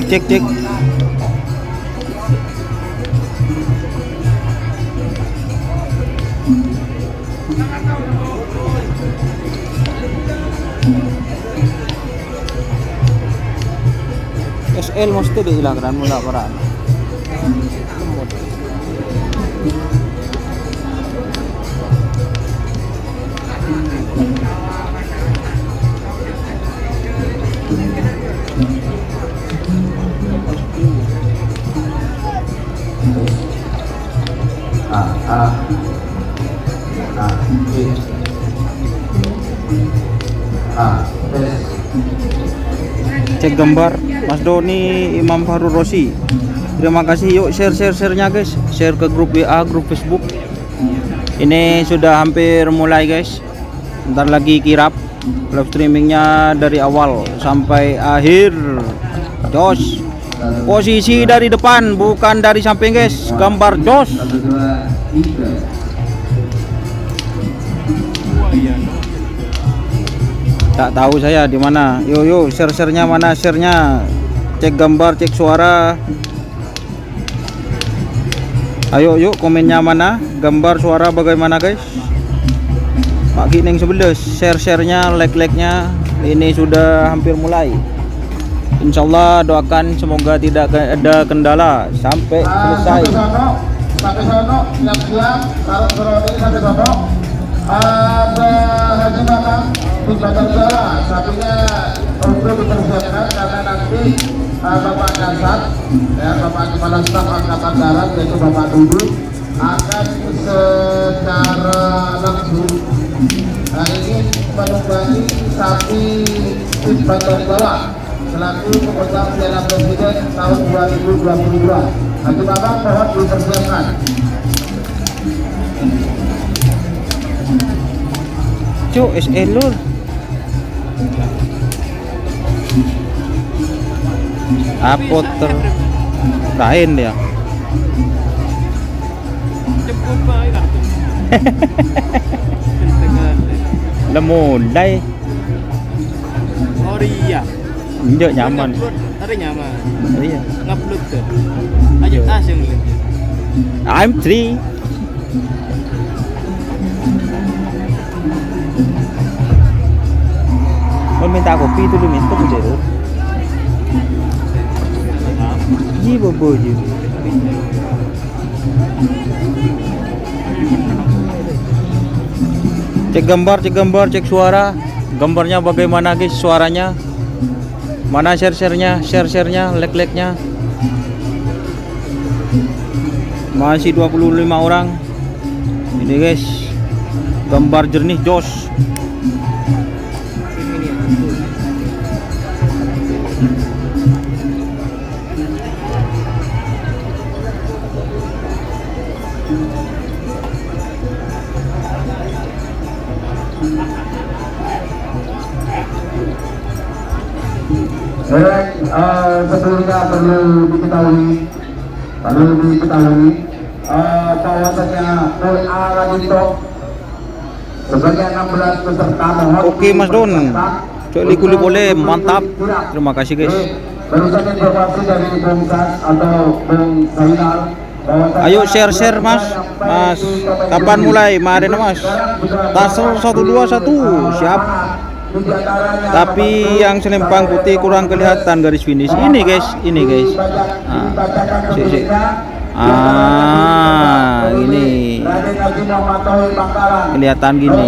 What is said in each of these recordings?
Cek. SL mesti dihilangkan mula peran. Cek gambar Mas Doni Imam Fahrul Rosi. Terima kasih, yuk share-nya guys, share ke grup WA, grup Facebook. Ini sudah hampir mulai guys, bentar lagi kirap live streamingnya dari awal sampai akhir. Jos, posisi dari depan bukan dari samping guys, gambar jos. Tak tahu saya di mana. Yuk share-nya mana, share-nya. Cek gambar, cek suara. Ayo yuk komennya mana, gambar suara bagaimana guys. Pak Gining 11, share-nya, like-nya. Ini sudah hampir mulai. Insyaallah doakan semoga tidak ada kendala sampai selesai. Sampai sono, siap-siap, sarung berodi sampai sono. Ada Haji Mamang di belakang jalan, sapinya untuk dipersiapkan karena nanti Bapak Kasat, ya, Bapak Kepala Staf Angkatan Darat yaitu Bapak Dudu akan secara langsung ingin menunggangi sapi tim bagian bawah selaku pemegang Piala Presiden tahun 2022. Haji Mamang mohon dipersiapkan. Cuk, SL lur. Apoter lain dia. Lemulai. Oh iya. Enggak nyaman. Ada nyaman. Iya. Ngupload tuh. Aja langsung. I'm 3. Mau minta kopi itu lu minta dulu. Ji bobo ji. Cek gambar, cek suara. Gambarnya bagaimana guys, suaranya? Mana share-nya, like-nya. Masih 25 orang. Ini guys. Gambar jernih jos. Sebelumnya perlu diketahui bahwasanya WA Radito sebagai 16 peserta mohon. Oke Mas Don, coli boleh, mantap. Terima kasih guys. Barusan informasi dari Bung Sas atau Bung Zainal. Ayo share Mas. Kapan mulai? Mari Mas. Tasel 121 siap. Tapi yang selempang putih kurang kelihatan garis finish. Ini guys. Ini kelihatan gini.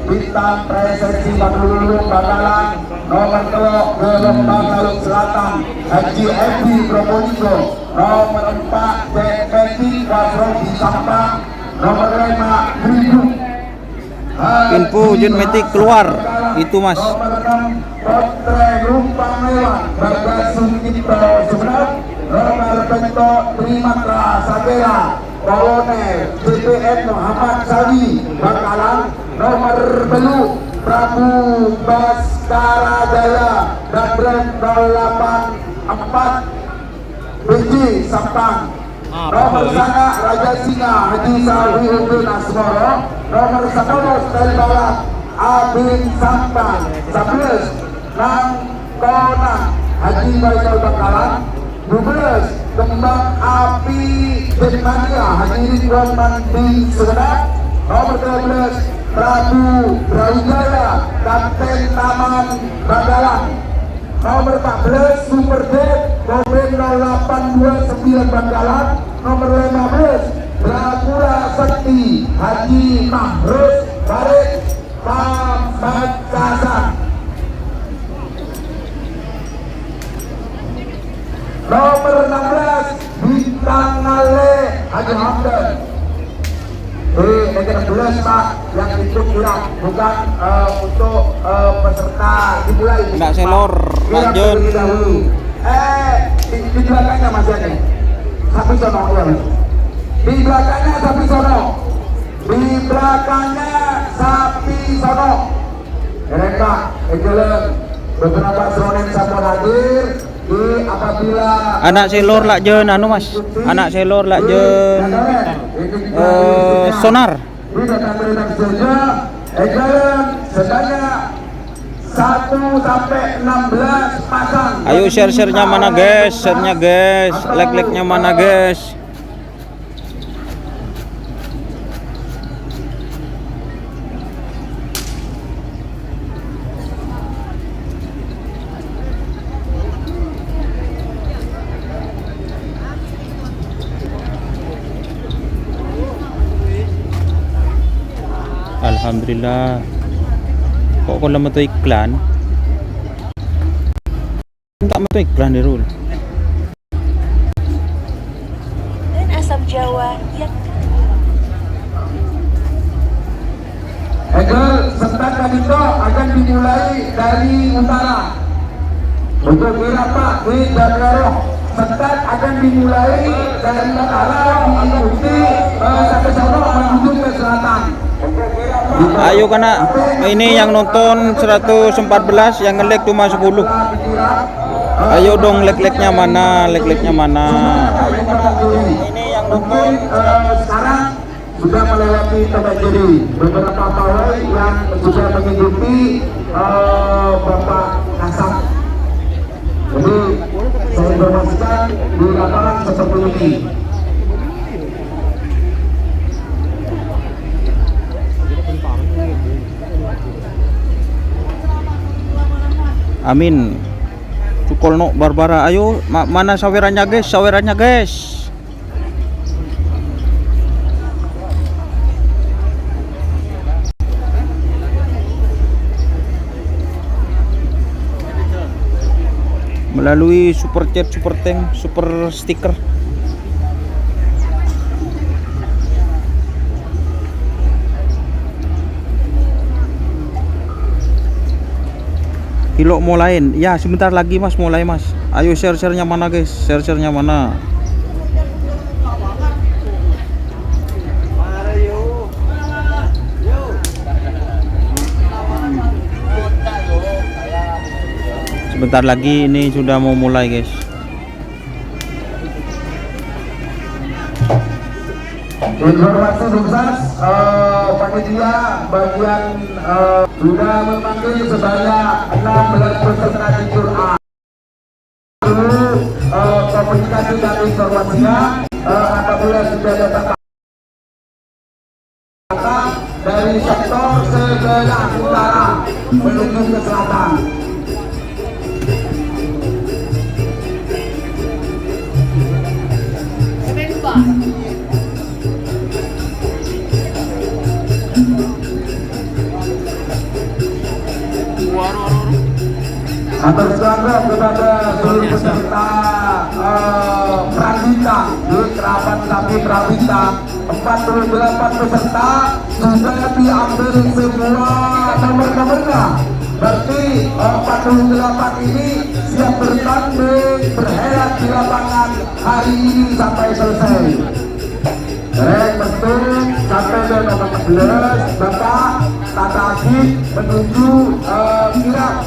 Bintang Presesi Badululung Bakalan, nomor telok Belok Bangkalung Selatan, Haji Edi Probolinggo, nomor 4 Deputi Wasrobi Sampang, nomor 5 Beribu. Info Junmetik keluar itu Mas. Nomor 6 Potre Rum Cipto Sumenep, nomor Bento Trimatra Sagera, Kolonel CPN Muhammad Sawi Bangkalan, nomor Belu Prabu Baskara Jaya dan Brand 084 Biji Sampang, nomor sana Raja Singa Haji Sawi Udin Asmoro, nomor 10 dari Barat Abin Sampang, 11 Nang Konang Haji Baikal Bangkalan, 12 Kembang Api Jemania Haji Ridwan Mandi Sumenep, nomor 13 Prabu Brawijaya Kapten Taman Bangkalan, nomor 14 Super Dead Mobil 0829 Bangkalan, nomor 15 Dracula Sekti Haji Mahrus Farid Pamekasan, nomor 16 Bintang Ale Haji Hamdan. Negara 11 Pak yang ikut kirap bukan untuk peserta dimulai. Mbak Selor, lanjut. Di belakangnya masih ada sapi sono ya. Di belakangnya sapi sono. Di belakangnya sapi sono. Mereka ejelan beberapa seronen sampun hadir. Apabila Anak selor lak jen anu Mas. Anak selor lak jen sonar. Di datang berita saja ejelan sebanyak 1 sampai 16 pasang. Ayo share-share-nya mana guys? Share-nya guys. Like-like-nya mana guys? Alhamdulillah. Kok kalau metu iklan? Tak metu iklan di Rul. Dan asam Jawa yang Egel sebentar tadi itu akan dimulai dari utara. Untuk berapa di Daerah sebentar akan dimulai dari utara diikuti sampai sana menuju ke selatan. Ayo kana ini yang nonton 114, yang nge-like cuma 10. Ayo dong like-like-nya mana? Like-like-nya mana? Ini yang nonton sekarang sudah melewati Tabajiri. Beberapa pawai yang sudah mengikuti Bapak Kasam. Jadi saya informasikan di lapangan seperti ini. Amin. Cukolno Barbara. Ayo mana sawerannya guys? Sawerannya guys. Melalui super chat, super thank, super stiker. Kilo mulai ya, sebentar lagi Mas, mulai Mas. Ayo share-share-nya mana guys? Share-share-nya mana? Sebentar lagi ini sudah mau mulai guys. Informasi sukses panitia bagian sudah memanggil sebanyak 16 peserta jujur A. Komunikasi dan informasinya apabila sudah datang dari sektor sebelah utara menuju ke selatan. Atas nama kepada seluruh peserta Pradita di Kerabat Sapi Pradita, 48 peserta sudah diambil semua nomor-nomornya. Berarti 48 ini siap bertanding berhelat di lapangan hari ini sampai selesai. Rek betul sampai ke nomor 11 Bapak Tata Akib menuju kirap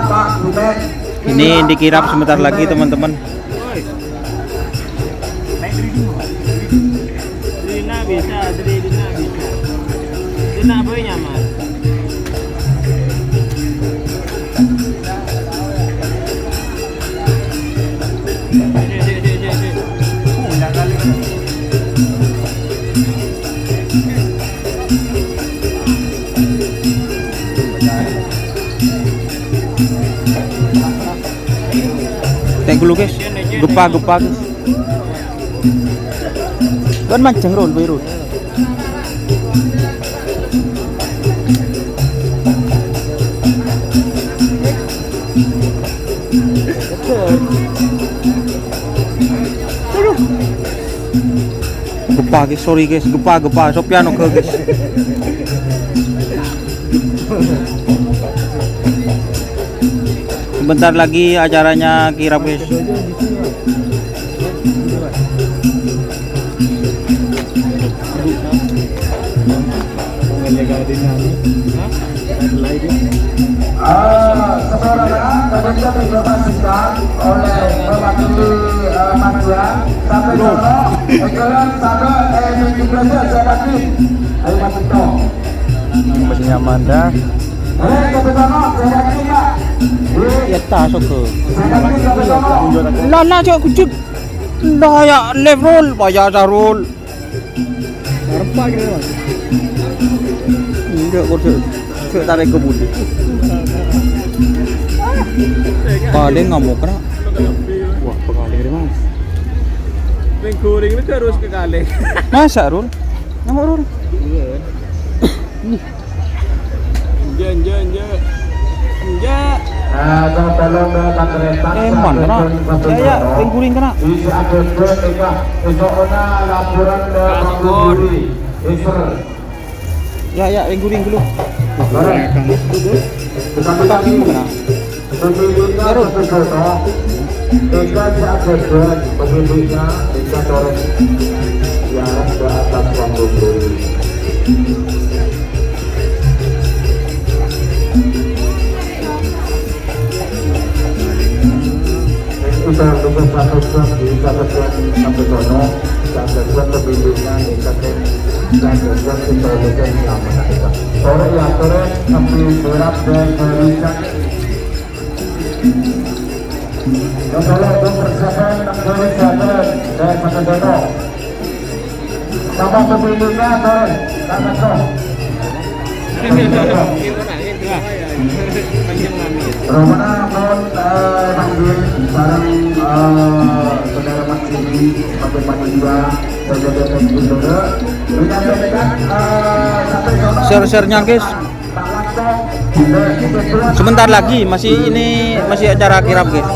Pak Bumet. Ini dikirap sebentar lagi teman-teman. Drina bisa, Drina bisa. Drina apa nyaman? Tengok dulu guys, gepa-gepa guys. Kan mancing roll, biru. Gepa guys, sorry guys, gepa. Sopiano ke guys. Sebentar lagi acaranya kirap guys. Saudara, kemudian diinformasikan oleh mewakili Majuan sampai Solo, Ekelan sampai Migrasi Asyadaki. Ayo Mas Tito. Pastinya Amanda. Sampai Solo, Asyadaki Pak. Ya tasuk ke. Asyadaki sampai Solo. Lala cok kucuk. Dah ya left roll, bayar roll. Apa gitu Mas? Enggak kok tarik ke budi. Paling nggak mau kena. Wah, pengaling dari mas. Ring kuring itu terus ke kali. Masa Rul? Nggak Rul? Jen. Tolong datang kereta. Man kena. Ya, ring kuring kena. Isi AGB Eka. Esoknya laporan dari Budi. Iser. Ya, ring kuring dulu. Tetapi tadi pemiliknya Sesujoto Eka si AGB pemiliknya Eka Toreng yang ke atas panggung dulu. Kita tunggu satu jam di kesatuan sampai sono, kesatuan pemiliknya Eka kesatuan intelijen keamanan kita. Sore ya sore sampai berat dan berikan. Yang kalau persiapan dari jalan dan satu sono. Sama pemiliknya sore, sama sono. Romana mohon panggil bareng saudara Mas Didi sampai Panjua saudara Penduduk menyampaikan sampai Share-nya guys. Sebentar lagi masih acara kirap guys.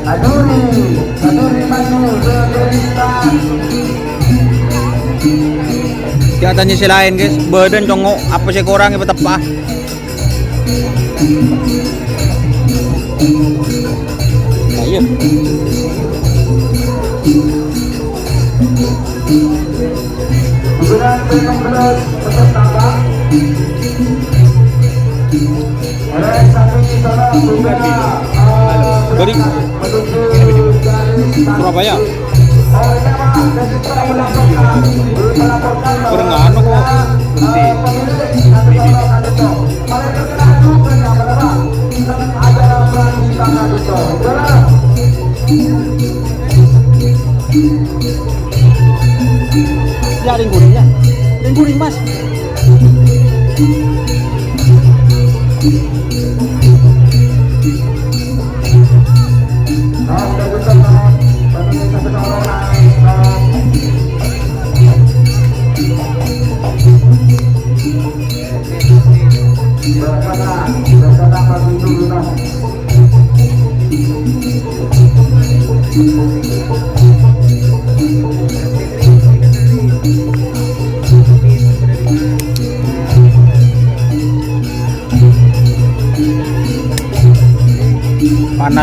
Aduri maju berderita. Kita tanya si lain guys, badan congok apa sih kurang yang betapa? Ayo. Bukan benar peserta. Dari Surabaya. Berengano kok. Ya ring kuring mas. Panas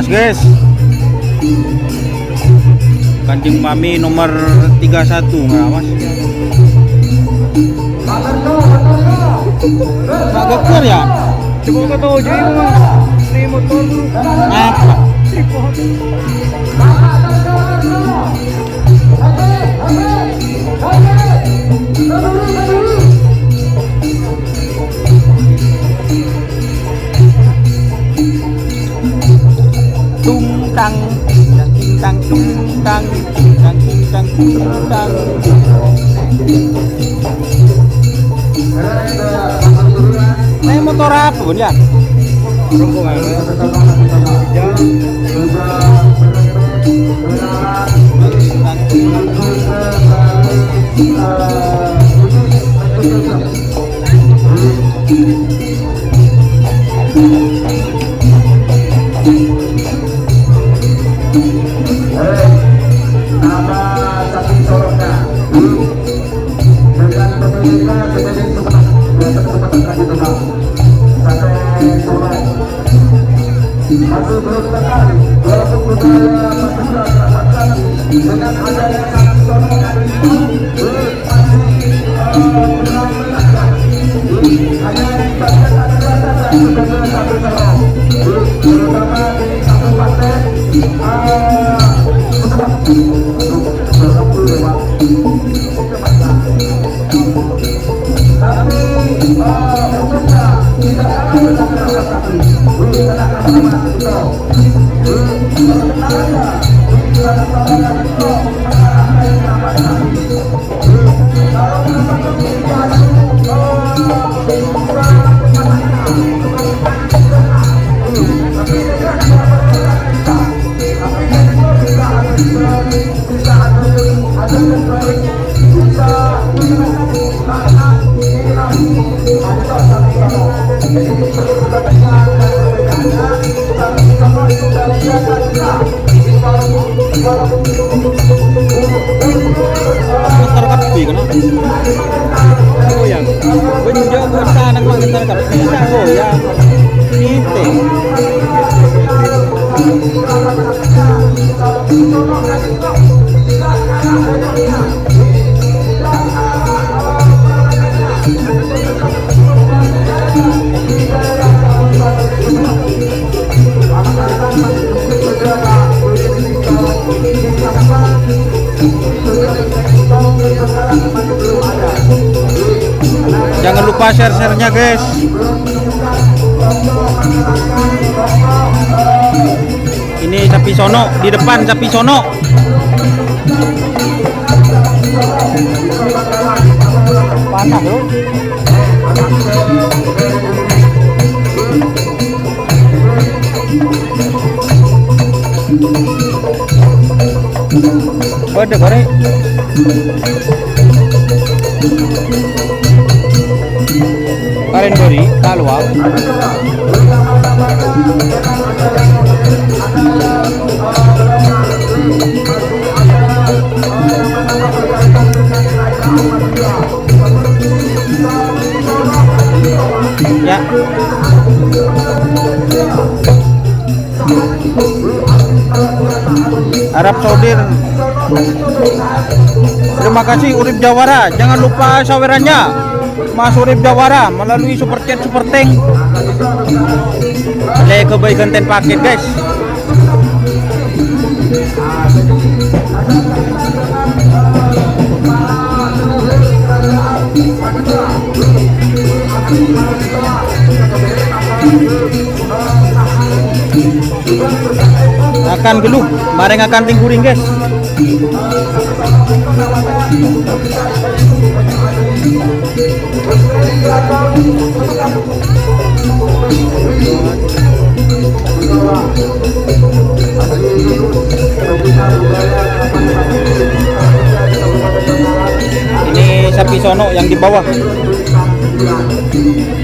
guys. Kancing mami nomor 31 nggak mas? Nggak geker ya? Coba kau tahu jadi mas, ini motor Apa? tripod. Tungtang, tungtang, tungtang, tungtang, tungtang, tungtang. Ini motor apa bun ya? Rombongan. Motor kapi kenapa? Goyang. Benjol bukan sana kok kita kapi tak goyang. Ini. Jangan lupa share-share-nya guys. Ini sapi sono di depan, sapi sono. Panas bro. Waduh korek. Karen beri kaluang. Ya. Arab Saudi. Terima kasih Urip Jawara. Jangan lupa sawerannya. Mas Urip Jawara melalui Super Chat Super Tank. Ada kebaikan ten paket guys. Akan geluh, bareng akan tingguring guys. Ini sapi sono yang di bawah.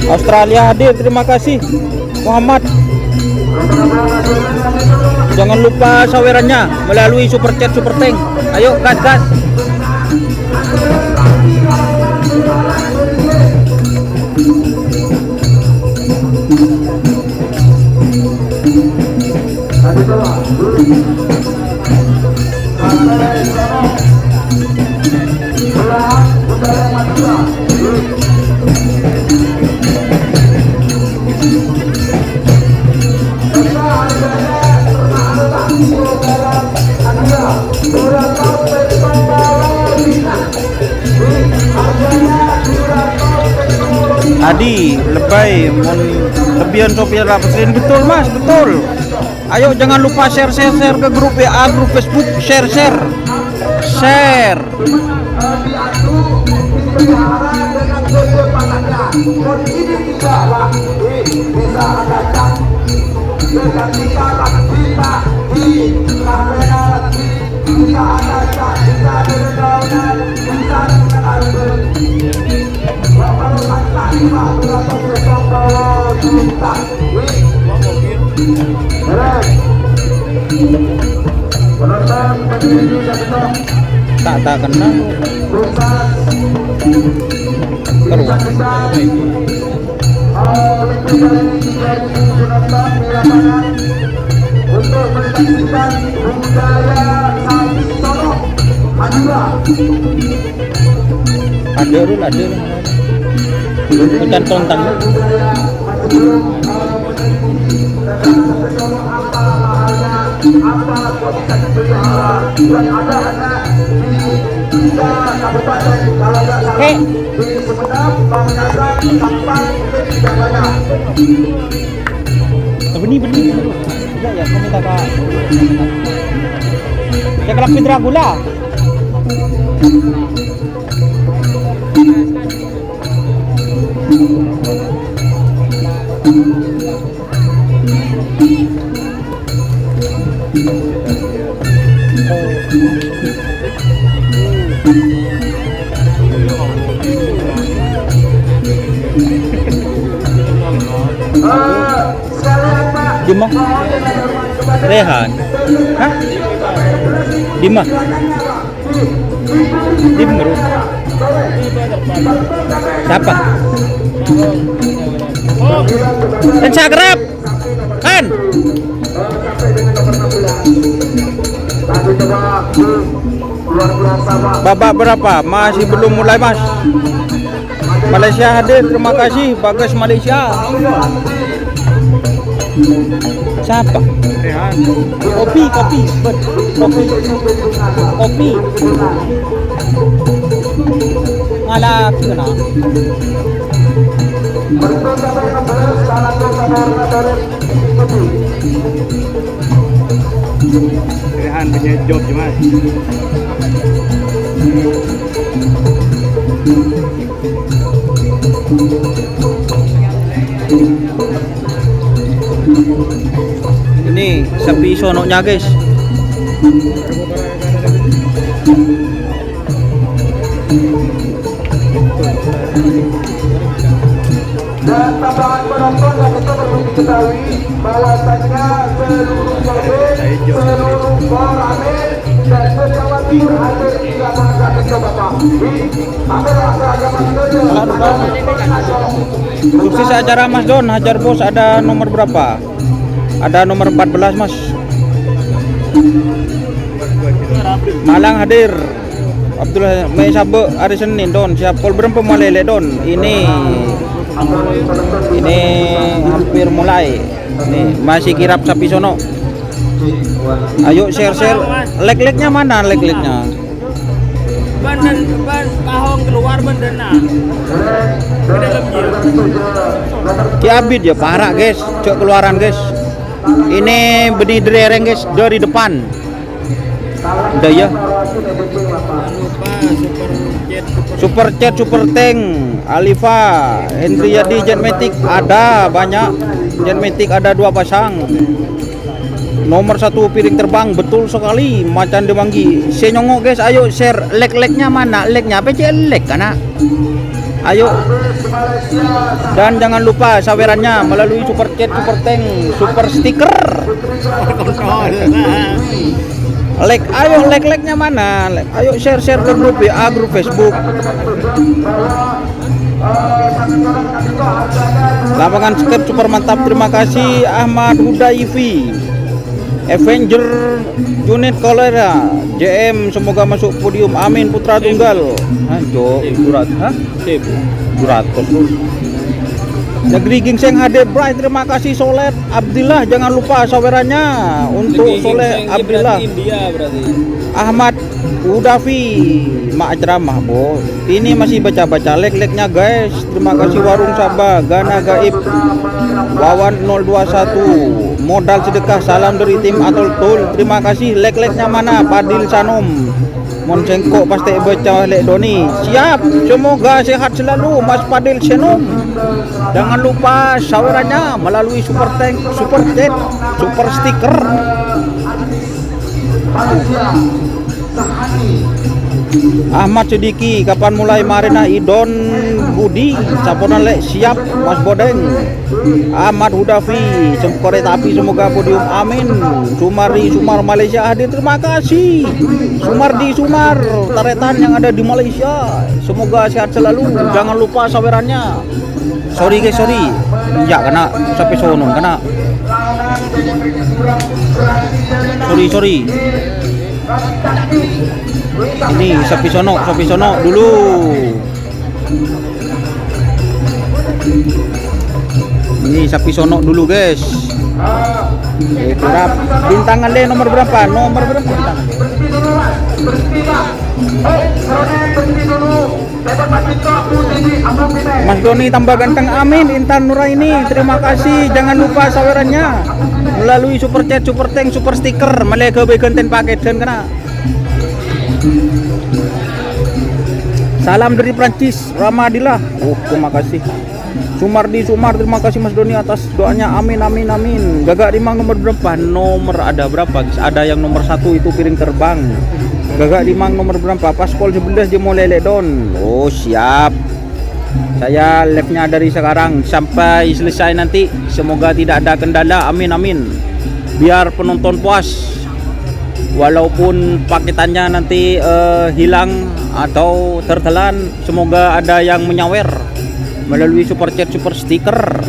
Australia hadir, terima kasih Muhammad. Jangan lupa sawerannya melalui super chat super tank. Ayo gas gas. Adi lebay lebihan Sophia Rapasin, betul mas, betul. Ayo jangan lupa share ke grup WA, grup Facebook, share. Tak kenal. Untuk menyaksikan budaya Sapi Sono Madura. Ada. Hutan tontang. Benih. Ya, kami tak kak. Saya kelak Fitra Gula. Dima Rehan. Hah? Dima Dimru. Siapa? Instagram kan? Babak berapa? Masih belum mulai mas. Malaysia hadir, terima kasih Bagas Malaysia. Siapa? Kopi. Ngalah kena. Rehan punya job je mas. Ini sapi sonoknya guys. Dan tambahan penonton yang itu perlu diketahui bahwasannya seluruh Koramil dan Sejawati hadir di lapangan itu Bapak. Sukses acara Mas Don, hajar bos. Ada nomor berapa? Ada nomor 14 mas. Malang hadir. Abdullah Mei Sabe hari Senin Don. Siap pol berapa mulai Don. Ini hampir mulai. Ini masih kirap sapi sono. Ayo share. Like-nya mana like-nya? Ban kahong keluar bendena. Ki Abid ya parah guys. Cok keluaran guys. Ini benih dereng guys dari depan. Udah ya. Super chat, super tank, Alifa, Hendriyadi, Jetmatic ada banyak. Jetmatic ada 2 pasang. Nomor 1 piring terbang, betul sekali. Macan Demanggi. Senyongo guys, ayo share. Like-nya mana? Like-nya apa sih? Like kana? Ayo. Dan jangan lupa sawerannya melalui super chat, super tank, super stiker. Like, ayo like-nya mana? Like, ayo share ke grup WA, grup Facebook. Lapangan skep super mantap, terima kasih Ahmad Hudayfi. Avenger unit kolera JM semoga masuk podium, amin. Putra tunggal Jo durat Negeri Gingseng HD Bright, terima kasih Solet Abdillah, jangan lupa sawerannya untuk Solet Abdillah. India berarti. Ahmad Udafi Mak ceramah bos. Ini masih baca-baca like-nya guys. Terima kasih Warung Sabah, Gana Gaib, Wawan 021, modal sedekah, salam dari tim Atol Tul. Terima kasih. Like-nya mana? Padil Sanom, Monsengko pasti baca lek Doni. Siap. Semoga sehat selalu Mas Padil Sanom. Jangan lupa sawerannya melalui super tank, super chat, super stiker. Ahmad Sediki, kapan mulai Marina Idon Budi, saponan lek siap Mas Bodeng. Ahmad Hudafi, kereta api semoga podium, amin. Sumari Sumar Malaysia hadir, terima kasih. Sumardi Sumar Taretan yang ada di Malaysia, semoga sehat selalu. Jangan lupa sawerannya. Sorry guys, sorry. Ya kena sampai sono kena. Sorry. Ini sapi sono dulu. Ini sapi sono dulu guys. Kurap bintangan deh nomor berapa? Bintangan. Mas Doni tambah ganteng, amin. Intan Nuraini, terima kasih. Jangan lupa sawerannya melalui super chat, super tank, super stiker. Malaikat konten paket dan kena. Salam dari Prancis, Ramadillah. Terima kasih. Sumardi Sumar, terima kasih Mas Doni atas doanya, amin. Gagak Rimang nomor berapa? Nomor ada berapa guys? Ada yang nomor 1 itu piring terbang. Gagak Rimang nomor berapa? Paskol 11 dia mau lelek don. Oh siap. Saya live-nya dari sekarang sampai selesai nanti. Semoga tidak ada kendala, amin. Biar penonton puas. Walaupun paketannya nanti hilang atau tertelan, semoga ada yang menyawer melalui super chat, super stiker.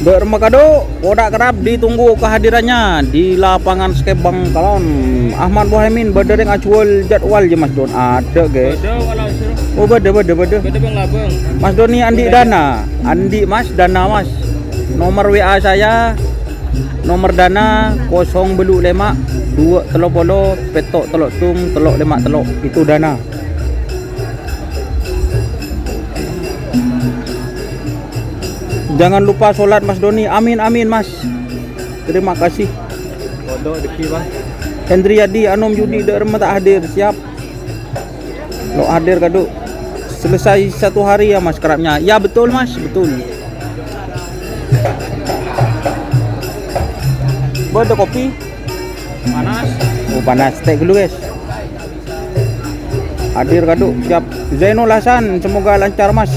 Bermakado, Kodak kerap ditunggu kehadirannya di lapangan skep Bangkalan. Ahmad Bohemin berdering acual jadwal je Mas Don. Ada guys. Oh beda. Mas Doni Andi Dana. Andi Mas Dana Mas. Nomor WA saya, nomor dana 025 2 telok petok telok tung telok 5 telok, itu dana. Jangan lupa sholat Mas Doni, amin Mas. Terima kasih. Hendriyadi Anom Yudi Derma tak hadir, siap. Lo hadir kado. Selesai 1 hari ya Mas kerapnya. Ya betul Mas, betul. Ada kopi panas. Oh panas, teh dulu guys. Hadir kado, siap. Zainul Hasan, semoga lancar Mas.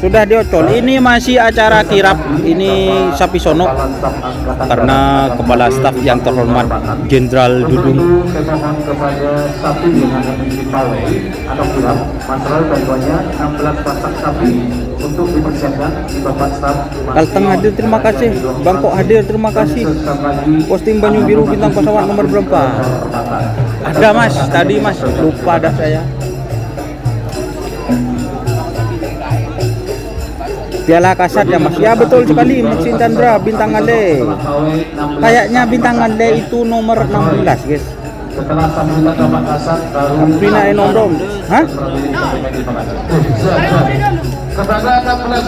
Sudah diocol. Ini masih acara kirap. Ini sapi sono karena kepala staf yang terhormat Jenderal Dudung. Saya mohon kepada sapi yang akan dipawai atau kirap, masalah bantuannya 16 pasak sapi untuk dipersiapkan di Bapak Staf. Kalteng hadir, terima kasih. Bangkok hadir, terima kasih. Posting Banyu Biru bintang pesawat nomor berapa? Ada Mas, tadi Mas, lupa dah saya. Piala kasat ya Mas. Ya betul sekali Mas Chandra bintang Ande. Kayaknya bintang Ande itu nomor 16 guys. Setelah sambutan Bapak Kasat baru Amrina Enondom. Hah?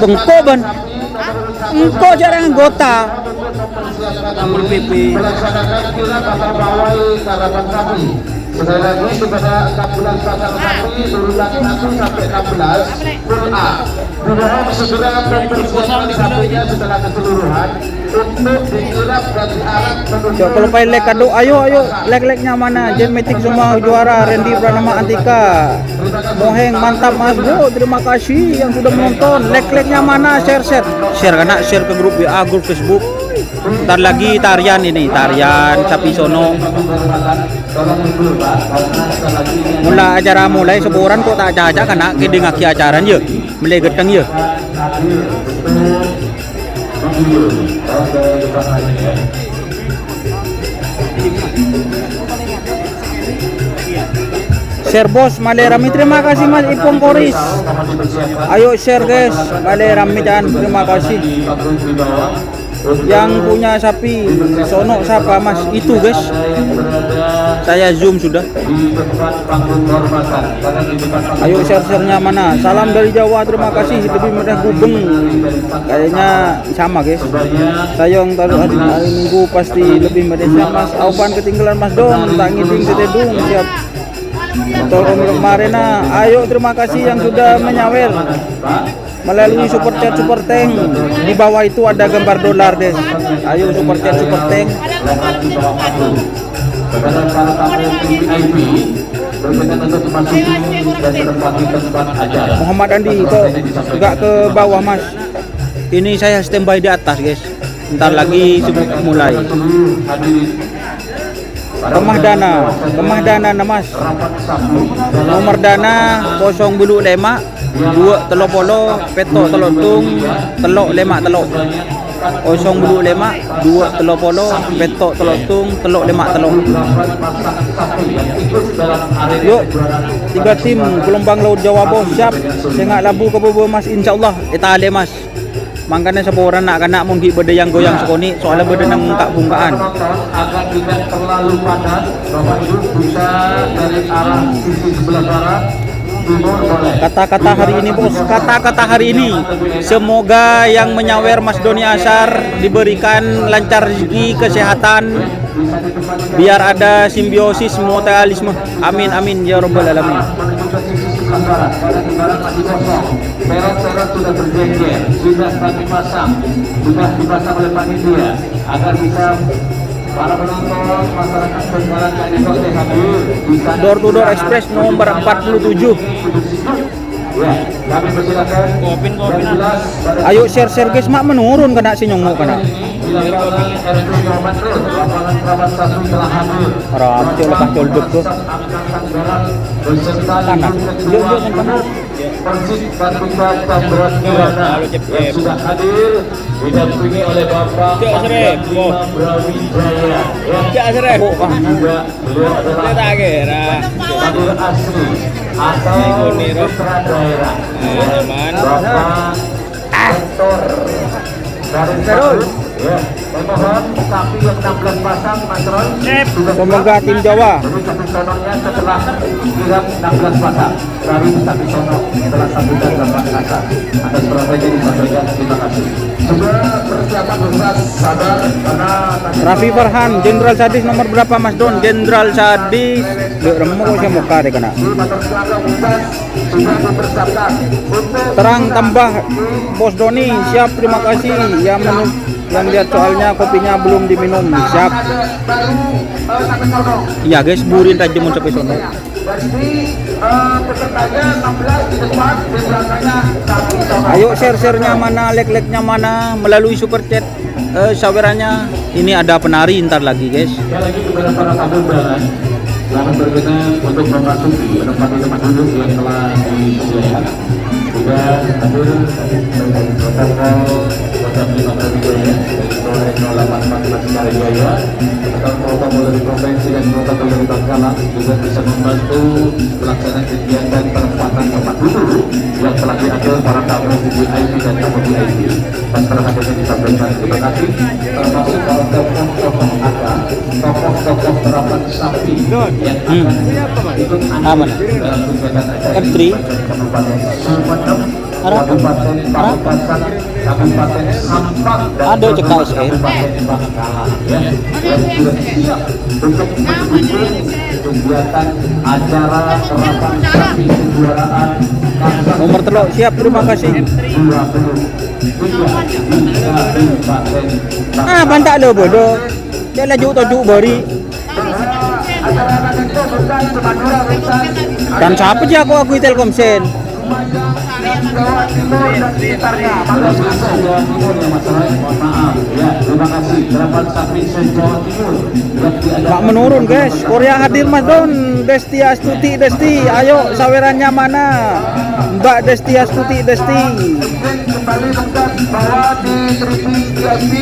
Bengko ban. Engko jarang anggota. Melaksanakan kirap atau pawai karapan sapi Sekali lagi kepada 16 pasang sapi urutan 1 sampai 16 full A. Dimohon segera mempersiapkan sapinya setelah keseluruhan untuk dikirap dan diarak menuju. Cok, kalau pilek kado, ayo lek-leknya mana? Genmetik semua juara, Randy Pranama Antika, Moheng mantap Mas Bro, terima kasih yang sudah menonton. Lek-leknya mana? Share karena share ke grup WA, grup Facebook. Ntar lagi tarian ini, tarian Sapi Sono. Mula acara mulai sebulan kok tak aja karena kini ngaki acara ye, mulai gedeng ye. Share bos, Male Rami, terima kasih Mas Ipong Koris. Ayo share guys, Male Rami dan terima kasih. Yang punya sapi sono siapa Mas? Itu guys. Saya zoom sudah. Ayo share-sharenya mana? Salam dari Jawa, terima kasih. Lebih mudah Gubeng. Kayaknya sama guys. Saya yang taruh hari Minggu pasti lebih mudah Mas. Aufan ketinggalan Mas Don, tak ngiding setedung siap. Tolong kemarin ayo terima kasih yang sudah menyawer melalui super chat super tank. Di bawah itu ada gambar dolar des. Ayo super chat super tank. Muhammad Andi kok enggak ke bawah Mas? Ini saya standby di atas guys. Ntar lagi sebelum mulai. Kemah dana Mas. Nomor dana 0 bulu lemak 2 telok polo peto telok tung telok lemak telok 0 bulu lemak 2 telok polo peto telok tung telok lemak telok. Yuk 3 tim gelombang laut Jawa bos siap sengak labu ke bobo Mas insyaallah itale Mas. Makanya seorang nak kena mungkin beda yang goyang sekoni soalnya beda nang tak bungkaan. Agar tidak terlalu padat, Bapak Ibu bisa dari arah sisi sebelah barat timur boleh. Kata-kata hari ini bos, kata-kata hari ini semoga yang menyawer Mas Doni Ashar diberikan lancar rezeki, kesehatan, biar ada simbiosis mutualisme. Amin amin ya rabbal alamin. Barat, pada ibarat masih kosong, peron-peron sudah berjejer, sudah dipasang oleh panitia agar bisa para penonton masyarakat berjalan dari kota hadir bisa Door to Door Express nomor 47. ya, kami persilakan Kopin. Ayo share guys, mak menurun kena sinyong kena. dilakukan RT Muhammad Road, lapangan kerabat satu telah hadir. Rapi lepas colduk tuh. Beserta Kanan. Yuk kanan. Persib Kartika Chandra Kirana yang sudah hadir didampingi oleh Bapak Cek Serep, Lima Brawijaya. Cek Serep. Juga beliau adalah Tak kira. kader asli atau putra daerah. Teman. Bapak Rektor dari Garut. Ya, mohon sapi yang 16 pasang Mas Roy. Semoga tim Jawa. Jadi sapi sononya setelah kirap 16 pasang dari sapi sono setelah satu dan 8 pasang. Atas strategi disampaikan, terima kasih. Sudah persiapan berat sabar karena Raffi Farhan, Jenderal Sadis nomor berapa Mas Don? Jenderal Sadis. Remuk saya muka deh kena. di motor belakang lintas sudah dipersiapkan untuk Terang tambah Bos Doni, siap terima kasih yang lihat soalnya kopinya belum diminum. Siap. baru sapi sono. Iya guys, burin aja mau sampai sono. Jadi pesertanya 16 di depan, di belakangnya sapi sono. Ayo share-sharenya mana, like-like-nya mana melalui super chat sawerannya. Ini ada penari ntar lagi guys. Sekali lagi kepada para tamu undangan, selamat berkenan untuk memasuki tempat duduk yang telah disediakan. Juga hadir dari protokol Kota Lima Brawijaya, dari Polres 08 Brawijaya, protokol dari provinsi dan protokol dari Bangkalan juga bisa membantu pelaksanaan kegiatan penempatan tempat duduk yang telah diatur para tamu VIP dan tamu VIP. Pasca hadirnya disampaikan terima kasih, termasuk para tokoh-tokoh agama, tokoh-tokoh terapan sapi yang akan ikut Aman. dalam kegiatan acara M3. Kabupaten Sumeneb Kabupaten Pamekasan, Kabupaten Sampang, dan Ada cek KSN. Kabupaten Bangkalan, ya, yang sudah siap untuk mendukung kegiatan acara serapan sapi kejuaraan Nomor telok siap, terima kasih. 23 Ah, bantak lo bodoh. Dia laju tajuk bari. Dan siapa sih aku Telkomsel? Gak menurun guys. Korea hadir Mas Don. Desti Astuti Desti. Ayo sawerannya mana? Mbak Desti Astuti Desti. Kembali bukan bahwa di TV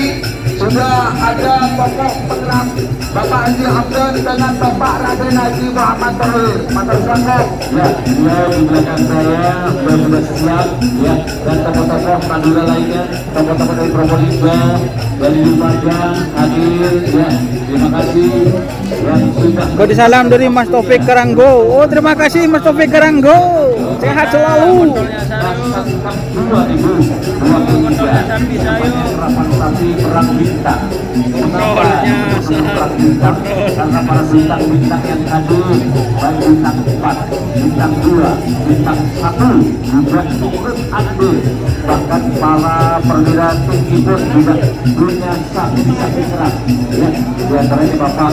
sudah ada tokoh penggerak Bapak Haji Hamdan dengan Bapak Raden Haji Muhammad Tohir. Mantan Sangkok. Ya, dia di belakang saya sudah siap. Ya, dan tokoh-tokoh Madura lainnya, tokoh-tokoh dari Probolinggo, dari Lumajang hadir. Ya, terima kasih. Yang sudah. Beri salam dari Mas Taufik Karanggo. Oh, terima kasih Mas Taufik Karanggo. Sehat selalu. Serapan sapi perang bintang. Perang bintang karena para bintang-bintang yang hadir, baik bintang 4, bintang 2, bintang 1 juga turut hadir. Bahkan para perwira tinggi pun juga punya sapi-sapi perang. Ya, di antaranya Bapak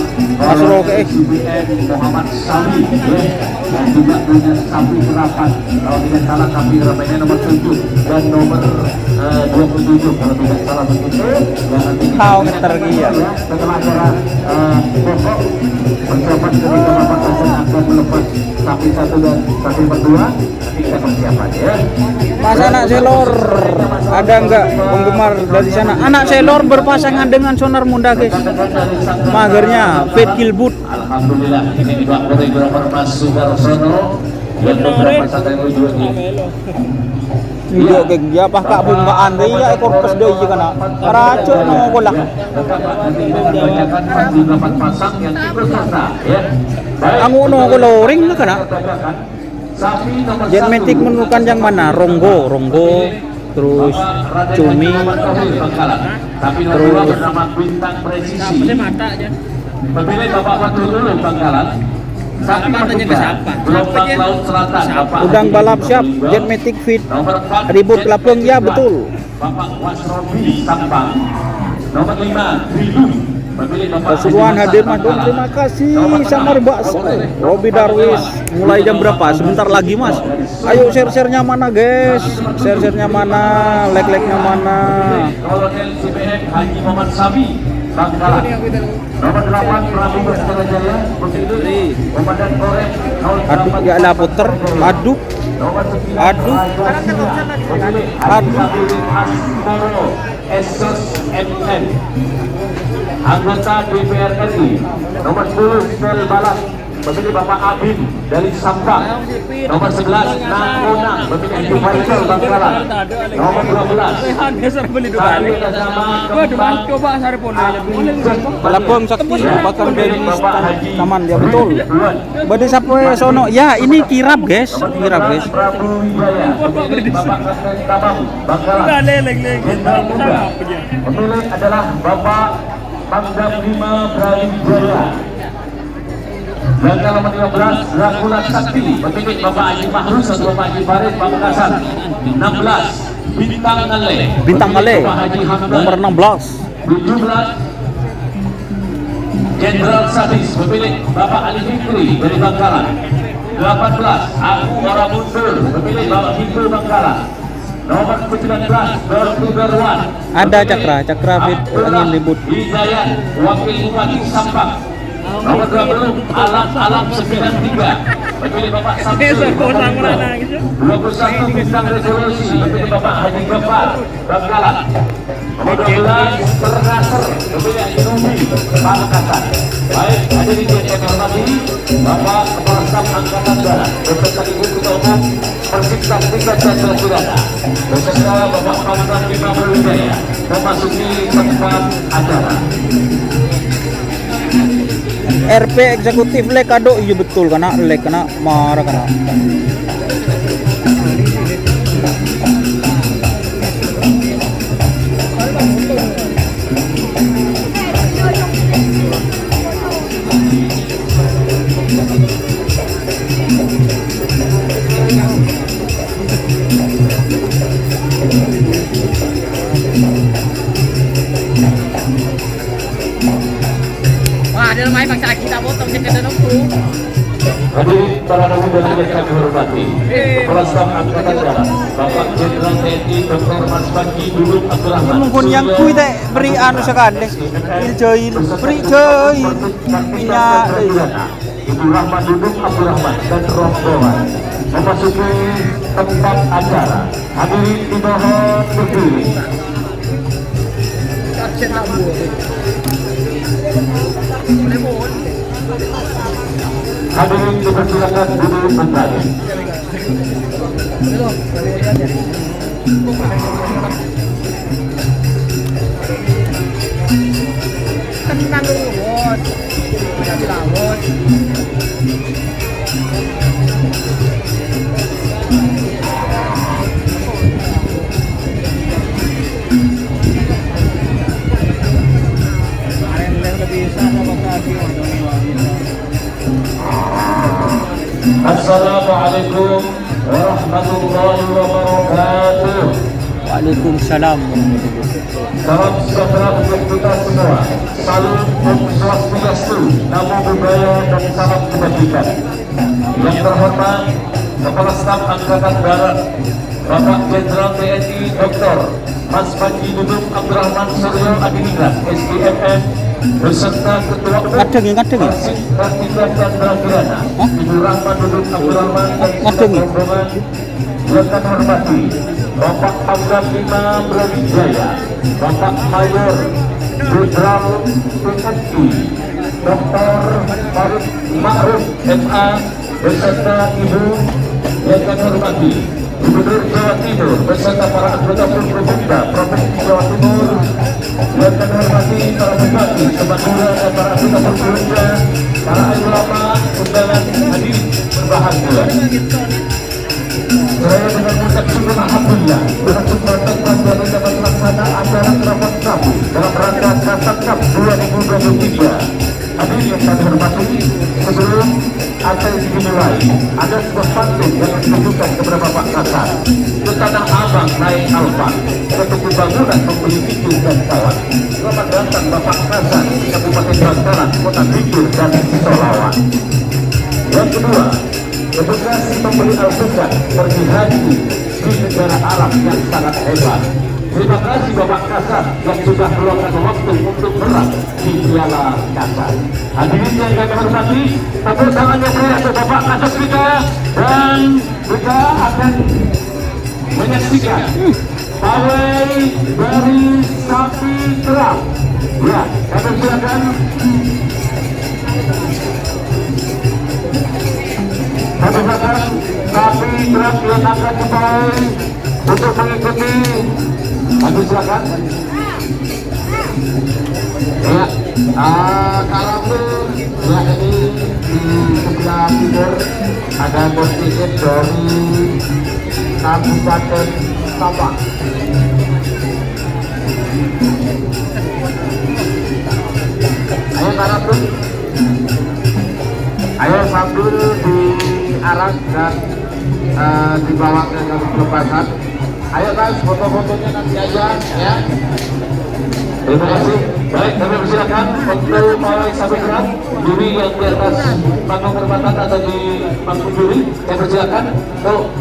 CBN Muhammad Sawi, ya, dan juga punya sapi serapan. Kalau tidak salah sapi serapannya nomor 7 dan nomor 27 kalau tidak salah begitu. Dan nanti Kau ketergiat. ya, setelah acara pokok persiapan ketika Bapak Kasih akan melepas sapi 1 dan sapi berdua, nanti kita persiapan ya. Mas anak selor, ada enggak penggemar dari sana? Anak selor berpasangan dengan sonar munda guys. Magernya Fit Kilbut. Alhamdulillah ini dibakar oleh Mas Suharsono yang beberapa saat yang juga di Iya kayak dia apa kak bukaan deh ya ekor pes deh juga nak. Karaco no bola. dapat pasang yang ikut serta ya. Angu no loring lah kana. Sapi nomor Jet Matic menurunkan yang mana? Ronggo, terus Cumi, tapi nomor 2 bernama Bintang Presisi. Pemilih Bapak Waktu dulu Bangkalan. Sapi ketiga, Gelombang Laut Selatan, Bapak udang Haji balap siap, Iqbal. Jet Matic fit, Nomor 4, ribut Jet kelapeng ya Matic betul. Bapak Wasrobi Sampang. Nomor 5, Ridum. Pemilih Bapak Pasuruan Haji hadir Hasan Mas Don, Bangkalan. terima kasih. Nomor 6, Samar Bakso, Robi Darwis. Mulai jam berapa? Sebentar lagi Mas. Ayo share-nya mana guys? Share-nya mana? Like-nya mana? Kolonel CBN Haji Muhammad Sabi Bangkalan. Nomor 8 Prabowo Jaya Putri Komandan Korem Aduh ya lah puter. Aduh. Nomor 9 Aduh. Aduh. Asmoro Esos MN anggota DPR RI. Nomor 10 Sel Balap pemilih Bapak Abin dari Sampang. Nomor 11 Nangona pemilih Faisal Bangkalan. Nomor 12 Sari Kasama Kelapeng sakti bahkan dari taman dia betul. Bade sapwe sono. Ya ini kirap guys. Kirap guys. Prabu Wijaya pemilih Bapak Kapten Tabang Bangkalan. Jenderal Muda pemilih adalah Bapak Pangdam 5 Brawijaya. Gagal nomor 15 Dracula Sakti pemilih Bapak Haji Mahrus atau Bapak Haji Farid Pamekasan. 16 Bintang Ngale Bintang Ngale Bapak Haji Hamdan. nomor 16. 17 Jenderal Sadis pemilih Bapak Ali Fikri dari Bangkalan. 18 Aku Orang Mundur pemilih Bapak Fikri Bangkalan. Nomor 19 Dortu Berwan Ada Cakra fit angin ribut. Hidayat Wakil Bupati Sampang. Nomor 20 Alam 93 pemilih Bapak Samsul Bangkalan. 21 Bintang Resolusi pemilih Bapak Haji Gempar Bangkalan. Nomor 12 Ternaser pemilih Inumi Pamekasan. Baik, hadirin yang saya hormati, Bapak Kepala Staf Angkatan Darat beserta Ibu Ketua Umum Persiksa Tingkat Jasa Sudana beserta Bapak Pangdam 5 Brawijaya memasuki tempat acara. RP eksekutif le kado iya betul kana le kana marah kana. Wah, ada main paksa kita potong cek ada nunggu. Hadirin para tamu dan yang kami hormati, Kepala Staf Angkatan Darat, Bapak Jenderal TNI Dr. Mas Bagi Duluk Abdul Rahman. Mungkin yang kui teh beri anu sekali, join, beri join, minyak. Ibu Rahman Duluk Abdul Rahman dan rombongan memasuki tempat acara. Hadirin dimohon berdiri. Hadirin dipersilakan duduk kembali. Kan dulu, bos. Kita bilang, bos. Assalamualaikum warahmatullahi wabarakatuh. Waalaikumsalam. Salam sejahtera untuk kita semua. Salam Om Swastiastu, Namo Buddhaya dan salam kebajikan. Yang terhormat Kepala Staf Angkatan Darat, Bapak Jenderal TNI Dr. Mas Bagi Duluk Abdul Rahman Suryo Adiningrat, SDMM, beserta Ketua Ngadeng ya. Kartika Chandra Kirana, Ibu Rahman Duluk Abdul Rahman dan Ngadeng ya. rombongan yang kami hormati, Bapak Pangdam 5 Brawijaya, Bapak Mayor Jenderal TNI Dr. Farid Ma'ruf MA beserta Ibu yang kami hormati, Gubernur Jawa Timur beserta para anggota Forkopimda Provinsi Jawa Timur yang kami hormati, para bupati, Semadura dan para anggota Forkopimda, para ulama, undangan hadirin berbahagia. Saya dengan mengucap syukur alhamdulillah dengan kesempatan Ramadhan dapat melaksanakan acara kerabat Nabi dalam rangka Kasat Cup 2023. Hadirin yang kami hormati, sebelum acara dimulai, ada sebuah pantun yang ditujukan kepada Bapak Kasat. Ke Tanah Abang naik Alphard, ke pembangunan membeli itu dan kawan. Selamat datang Bapak Kasat, Kabupaten Bangkalan, Kota Bikir dan Solawat. Yang kedua, edukasi membeli Al-Quran pergi haji di negara Arab yang sangat hebat. Terima kasih Bapak Kasat yang sudah meluangkan waktu untuk berang di Piala Kasat. Hadirin yang kami hormati, tepuk tangan yang meriah untuk Bapak Kasat kita, dan kita akan menyaksikan pawai dari sapi terap. Ya, kami silakan. Kami silakan sapi terap yang akan dipawai untuk mengikuti. Kami silakan. Ya, kalau ya ini di sebelah timur ada kontingent dari Kabupaten Sabah. Ayo Karatu, ayo sambil diarah dan dibawa ke tempat. Ayo guys, foto-fotonya nanti aja ya. Terima kasih. Baik, kami persilakan untuk pawai sapi terap juri yang di atas panggung perempatan atau di panggung juri. Saya persilakan untuk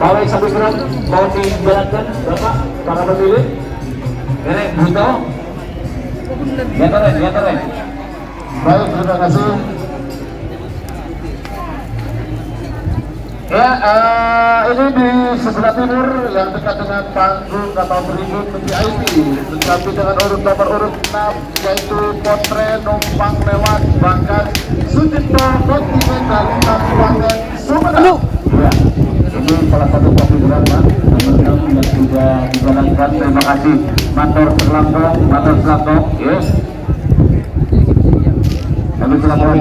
pawai sapi terap mau dijalankan Bapak para pemilih. Nenek Buto. Ya keren. Baik, terima kasih. Ya, ini di sebelah timur yang dekat dengan panggung atau tribun VIP, tetapi dengan urut nomor urut 6 yaitu Potre Numpang Lewat Bangkas Sucipto kontingen dari Kabupaten Sumedang. Ya, ini salah satu pembicaraan yang sudah dijalankan. Terima kasih Matur Selangkong, ya. Kami silakan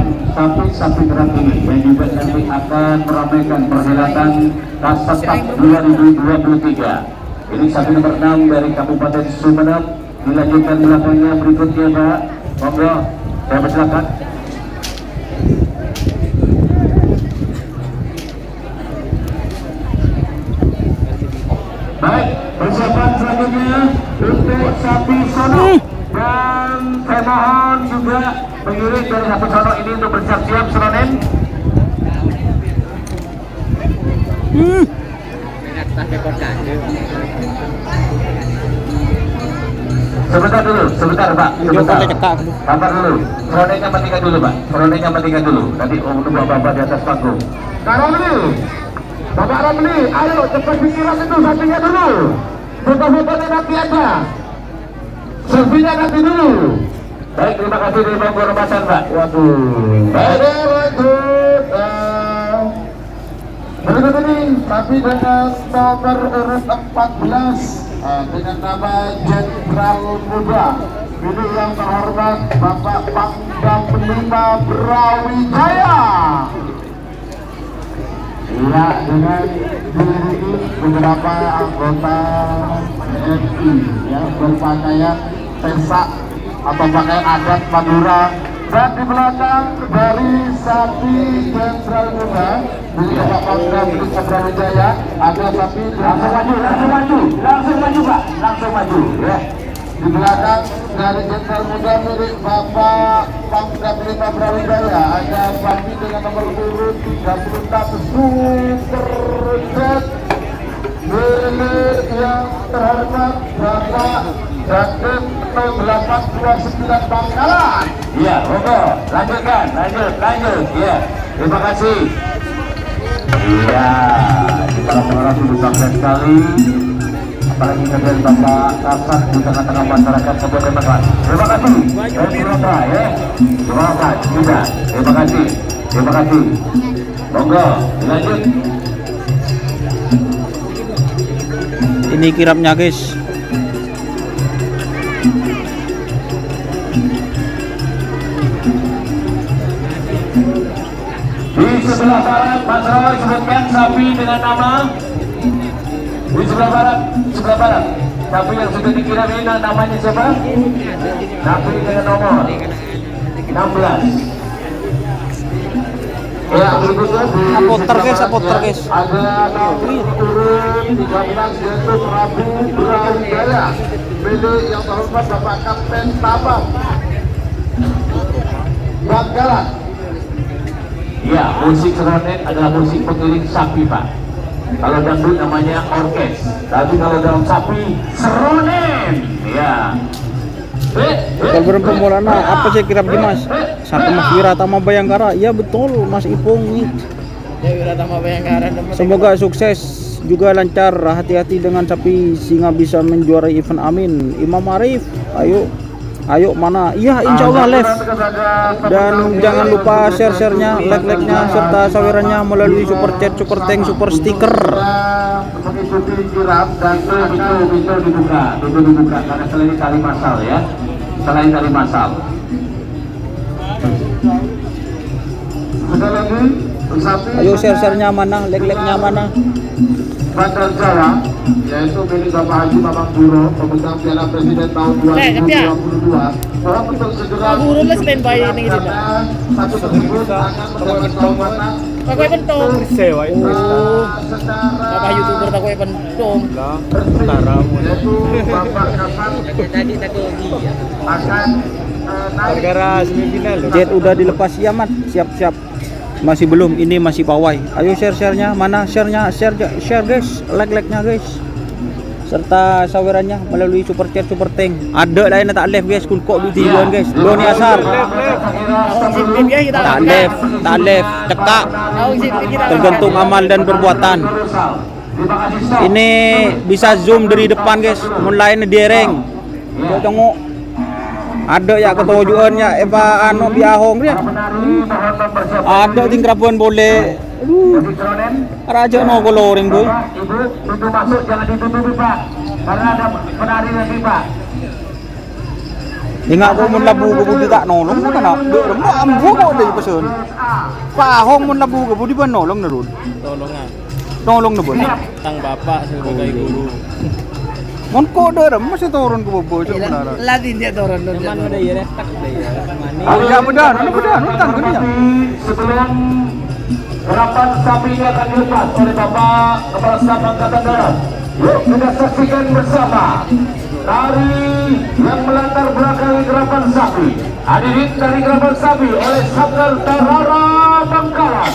sapi terap ini yang juga nanti akan meramaikan perhelatan Kasat Cup 2023. Ini sapi nomor 6 dari Kabupaten Sumedang. Dilanjutkan belakangnya berikutnya Pak. Monggo, saya persilakan. Baik, persiapan selanjutnya untuk sapi sono dan mohon juga pengiring dari satu sono ini untuk bersiap-siap Seronen. Sebentar Pak, sebentar. Sabar dulu. Seronennya matikan dulu Pak, seronennya matikan dulu. Nanti untuk bapak-bapak di atas panggung. Kak Ramli, Bapak Ramli, ayo cepat pikiran itu sapinya dulu. Foto-fotonya nanti aja. Selfie-nya nanti dulu. Baik, terima kasih dari Bang Gorobatan Pak. Waduh. Berikut ini tapi dengan nomor urut 14 dengan nama Jenderal Muda. Ini yang terhormat Bapak Pangdam 5 Brawijaya. Ya, dengan diiringi beberapa anggota TNI yang berpakaian pesak atau pakai adat Madura, dan di belakang dari sapi Jenderal Muda dari Bapak Pangdam 5 Brawijaya ada sapi langsung maju Pak, langsung maju ya. Di belakang dari Jenderal Muda milik Bapak Pangdam 5 Brawijaya ada sapi dengan nomor urut 36 Super Jet milik yang terhormat Bapak Dandim 0829 Bangkalan. Iya, monggo, lanjutkan, lanjut. Iya, terima kasih. Iya, para pengarang sudah sampai sekali. Apalagi kemudian Bapak Kasat di tengah-tengah masyarakat Kabupaten Magelang. Terima kasih. Ya. Terima kasih. Sudah. Terima kasih. Monggo, lanjut. Ini kirapnya guys. Di sebelah barat, Mas Roy sebutkan sapi dengan nama. Di sebelah barat, sapi yang sudah dikirim ini namanya siapa? Sapi dengan nomor 16. Ya, berikutnya di Apoter guys. ada nomor turun 13 yaitu Prabu Brawijaya milik yang terhormat Bapak Kapten Tabang Bangkalan. Ya, musik Seronen adalah musik pengiring sapi Pak. Kalau dangdut namanya orkes, tapi kalau dalam sapi Seronen. Ya. Kalau berpemulaan apa sih kirap Dimas? Satu Mas Wiratama Bayangkara. Iya betul Mas Ipung nih. Semoga sukses juga lancar, hati-hati dengan sapi sehingga bisa menjuarai event. Amin. Imam Arif, ayo mana? Iya insya Allah live. Dan jangan lupa share-nya, like-nya serta sawerannya melalui super chat, super thank, super sticker. Mengikuti kirap dan Itu dibuka karena selain tali masal ya. Selain tali masal. Sekali lagi sapi Ayo share-nya mana, like-nya mana? Bandar Jawa yaitu milik Bapak Haji Mamang Buro pemegang Piala Presiden tahun 2022 bahwa untuk segera Buro lah standby ini gitu. satu tersebut akan mendapat pengumuman Aku pentong. Sewa itu. secara Apa YouTuber aku pentong. yaitu Bapak Kasat akan naik semifinal. Jet udah dilepas ya Mat, siap-siap. Masih belum, ini masih pawai. Ayo share-nya mana? Share guys, like-nya guys. Serta sawerannya melalui super chat, super thank. Ada lain tak live guys, kun kok di tiduan guys. Doni Asar. Tak live, cekak. Tergantung amal dan perbuatan. Ini bisa zoom dari depan guys, mulai dereng. Yo tengok. Ada ya ketujuannya Eva Ano Biahong dia. Ada tingkrapuan boleh. Aduh. Raja no koloring boy. Ibu, pintu masuk jangan ditutupi Pak. Karena ada penari lagi Pak. Ingat ko mun labu ko budi tak nolong na kana. De mo ambo ko dai pasun. Pahong mun labu ko budi ban nolong na ron. Nolong na bon. Tang bapak sebagai guru. Mon ko de masih turun ko bobo sebenarnya. Ladin dia turun. Teman udah ya retak deh ya. Ya benar, hutan kan ya. Sebelum gerakan sapi ini akan dilepas oleh Bapak Kepala Staf Angkatan Darat. Yuk kita saksikan bersama tari yang melatar belakangi gerakan Sapi. Hadirin dari Gerabang Sapi oleh Sanggar Tarara Bangkalan.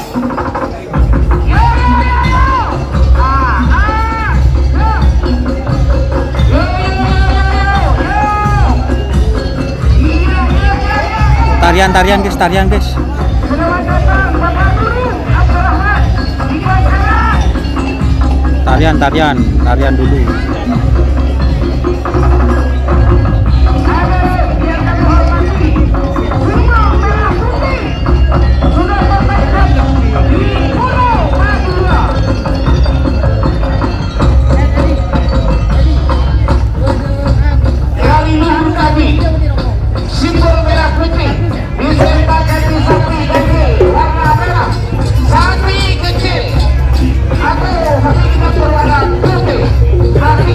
Tarian guys, tarian guys. Tarian dulu. Kali luhur kami, simbol merah putih ditembakkan di sapi kecil warna merah, sapi kecil atau sapi kita berwarna putih, sapi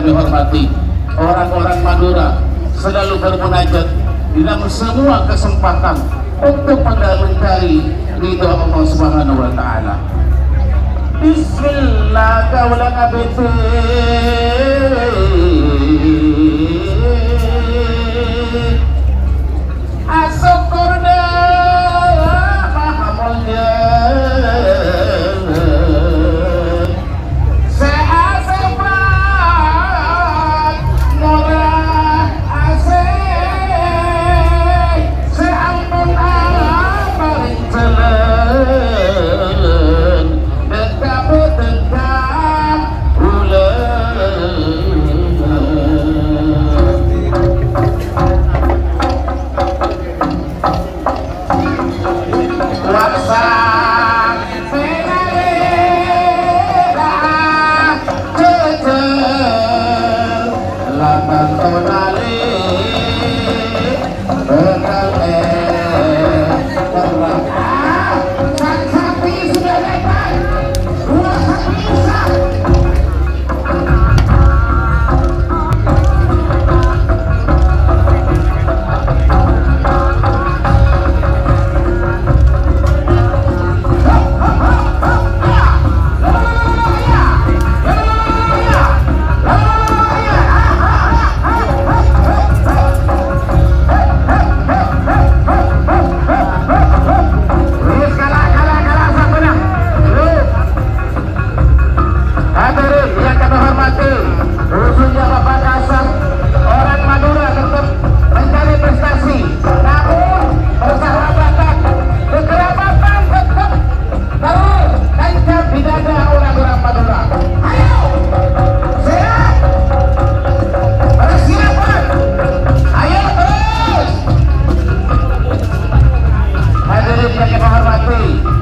kami hormati. Orang-orang Madura selalu bermunajat dalam semua kesempatan untuk mencari ridho Allah Subhanahu wa taala. Bismillah kaulan abete asyukurna maha mulia seasepat murah asih seampun amaring jalan dekape tegak ulang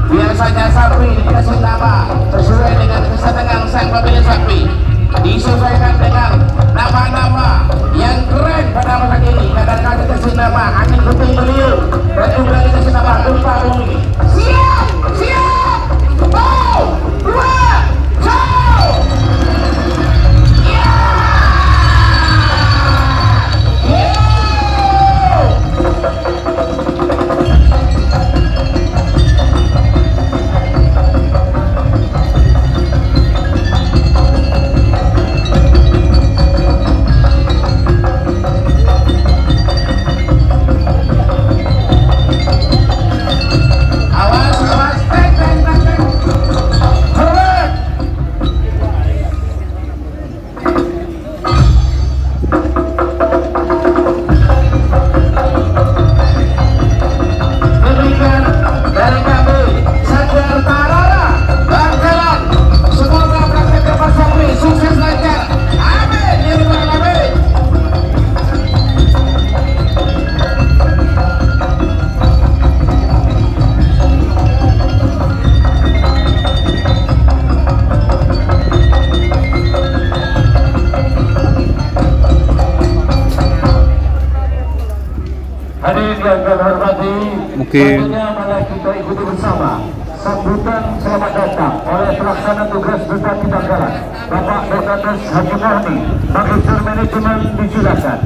biasanya sapi dikasih nama sesuai dengan kesenangan sang pemilik sapi, disesuaikan dengan nama-nama yang keren pada masa kini. Kadang-kadang dikasih nama angin putih beliau dan juga dikasih nama gempa bumi. Siap, siap, oh, dua, go! Hadirin yang kami hormati, Mungkin selanjutnya kita ikuti bersama sambutan selamat datang oleh pelaksana tugas Bupati Bangkalan, Bapak Dr. Haji Mohni, Magister Manajemen, disilakan.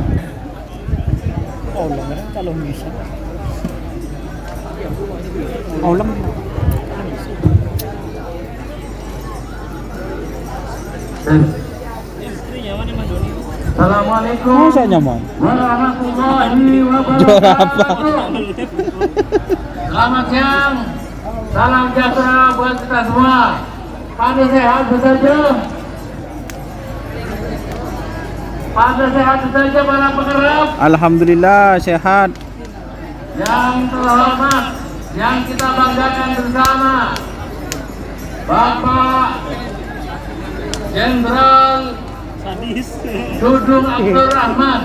Assalamualaikum masa nyaman. warahmatullahi Juara apa? wabarakatuh. Selamat siang, salam sejahtera buat kita semua. Pada sehat saja, pada sehat saja para penggerak. Alhamdulillah sehat. Yang terhormat, yang kita banggakan bersama, Bapak Jenderal Dudung Abdul Rahman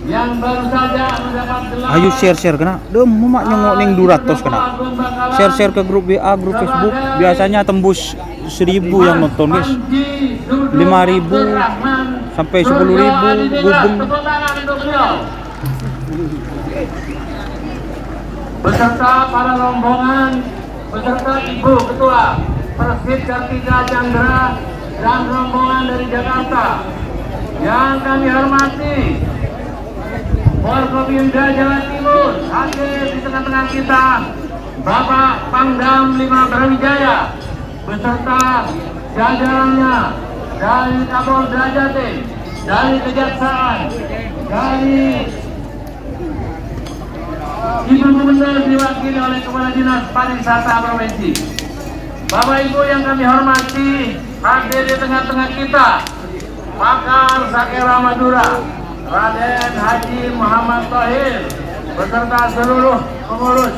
yang baru saja mendapat gelar. Ayo share kena. Mak nyengok ning 200 kena. Share ke grup WA, grup Facebook. Biasanya tembus 1000 yang nonton, guys. 5000 sampai 10.000 gubeng. Beserta para rombongan, beserta Ibu Ketua Persib Kartika Chandra dan rombongan dari Jakarta. Yang kami hormati Forkopimda Jawa Timur, hadir di tengah-tengah kita Bapak Pangdam 5 Brawijaya beserta jajarannya dari Kapolda Jatim, dari Kejaksaan, dari Ibu Gubernur diwakili oleh Kepala Dinas Pariwisata Provinsi. Bapak Ibu yang kami hormati, hadir di tengah-tengah kita Pakar Sakera Madura Raden Haji Muhammad Thohir beserta seluruh pengurus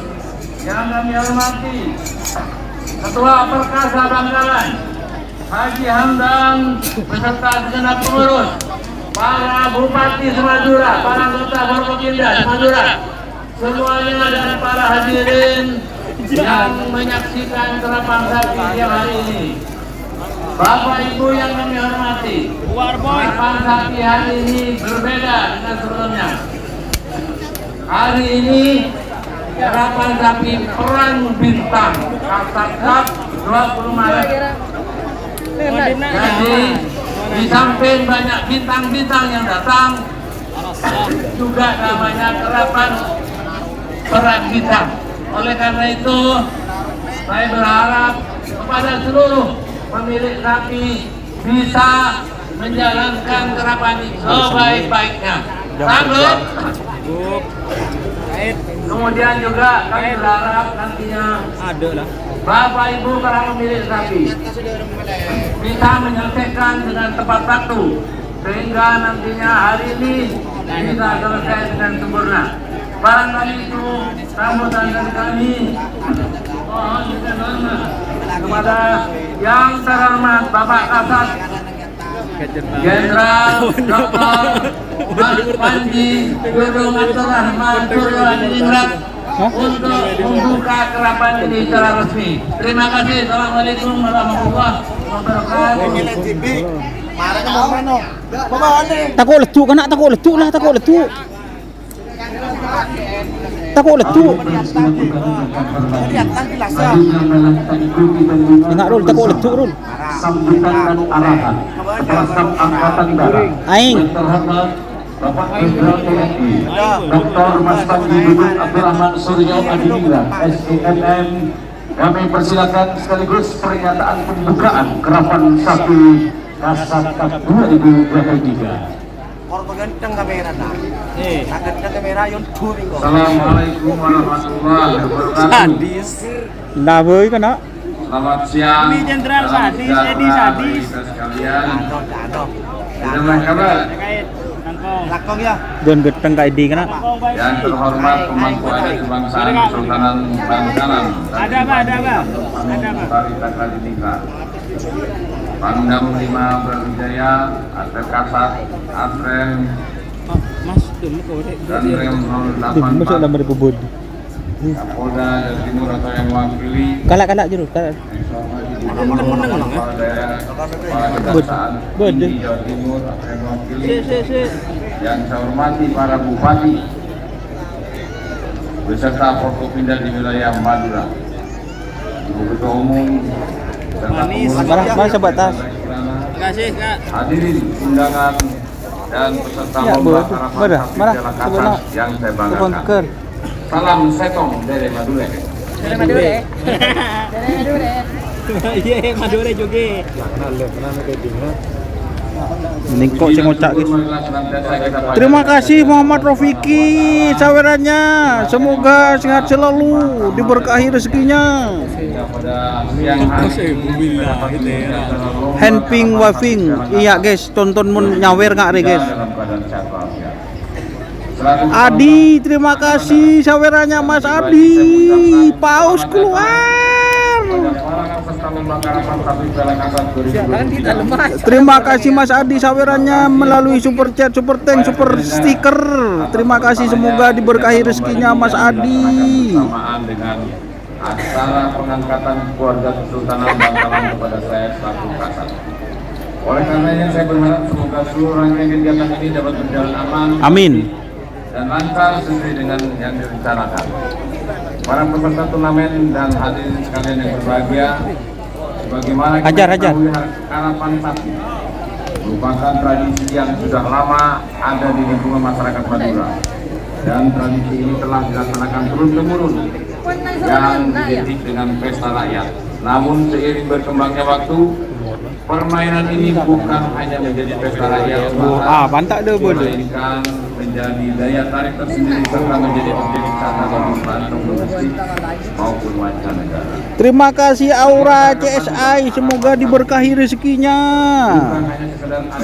yang kami hormati, Ketua Perkasa Bangkalan Haji Hamdan beserta segenap pengurus, para Bupati Semadura, para anggota Forkopimda Semadura, semuanya dan para hadirin yang menyaksikan Terapang Sapi siang hari ini. Bapak Ibu yang kami hormati, Terapang Sapi hari ini berbeda dengan sebelumnya. Hari ini Terapang Sapi perang bintang Kasat Cup 20 Maret. Jadi di samping banyak bintang-bintang yang datang, juga namanya Terapang perang bintang. Oleh karena itu, saya berharap kepada seluruh pemilik sapi bisa menjalankan Terapang ini sebaik-baiknya. Sanggup? Kemudian juga kami berharap nantinya Bapak Ibu para pemilik sapi bisa menyelesaikan dengan tepat waktu, sehingga nantinya hari ini bisa selesai dengan sempurna. Barangkali itu sambutan dari kami. Mohon diterima kepada yang terhormat Bapak Kasat Jenderal Dr. Mas Panji Gunawan Rahman Suryo Adiningrat untuk membuka Terapang ini secara resmi. Terima kasih. Assalamualaikum warahmatullahi wabarakatuh. Takut letuk kan nak, takut letuk lah, takut letuk. Takut letuk. Dengar Rul, takut letuk Rul. Sambutan dan arahan Kepala Staf Angkatan Darat Aing. yang terhormat Bapak Jenderal TNI Dr. Mas Panji Gunawan Abdurrahman Suryo Adiningrat SEMM. Kami persilakan sekaligus pernyataan pembukaan Terapang Sapi Kasat Cup 2023. Assalamualaikum warahmatullahi wabarakatuh. Lah với kan nak. Selamat siang. Ini Jenderal Sadis, Edi Sadis. Sekalian. Bagaimana kabar? Lakong ya. Don geteng ka ID kan nak. Yang terhormat pemangku adat kebangsaan Kesultanan Bangkalan. Ada apa? Parita Kalinika. Pangdam 5 Brawijaya, Atrem Kasat, Atrem Mas, tuh kau dan Rem Masuk 084 dalam Republik. Kapolda Jawa Timur atau yang mewakili Kalak-kalak je Rul, kalak. Kepala Daerah, Kepala Kejaksaan Tinggi Jawa Timur atau yang mewakili, yang saya hormati para bupati beserta Forkopimda di wilayah Madura, Ibu Ketua Umum serta Mana sebatas. Terima kasih Kak. hadirin undangan dan peserta Ya, lomba boleh. Terapang Mana? Sapi Mana? Jalan Kasat Sebelah. yang saya Telepon banggakan. ker. Salam setong dari Madura. Iya, Madura juga. Ningkok sing ngocak guys. Terima kasih Muhammad Rofiki sawerannya. Semoga sehat selalu, diberkahi rezekinya. Pada siang hari Handping waving. Iya guys, tonton mun nyawer ngak re guys. dalam keadaan sehat walafiat. Adi, terima kasih sawerannya Mas Adi. Paus keluar. Terima kasih Mas Adi sawerannya melalui super chat, super thank, super stiker. Terima kasih, semoga diberkahi rezekinya Mas Adi. Bersamaan dengan acara pengangkatan keluarga Kesultanan Bangkalan kepada saya selaku kasat. Oleh karenanya saya berharap semoga seluruh rangkaian kegiatan ini dapat berjalan aman. Amin. Dan lancar sesuai dengan yang direncanakan. Para peserta turnamen dan hadirin sekalian yang berbahagia, sebagaimana kita Ajar. ketahui, Terapang Sapi merupakan tradisi yang sudah lama ada di lingkungan masyarakat Madura, dan tradisi ini telah dilaksanakan turun-temurun yang identik dengan pesta rakyat. Namun seiring berkembangnya waktu, permainan ini bukan hanya menjadi pesta rakyat, bantak dia boleh. melainkan menjadi daya tarik tersendiri serta menjadi objek wisata bagi penonton domestik maupun mancanegara. Terima kasih Aura CSI, semoga diberkahi rezekinya.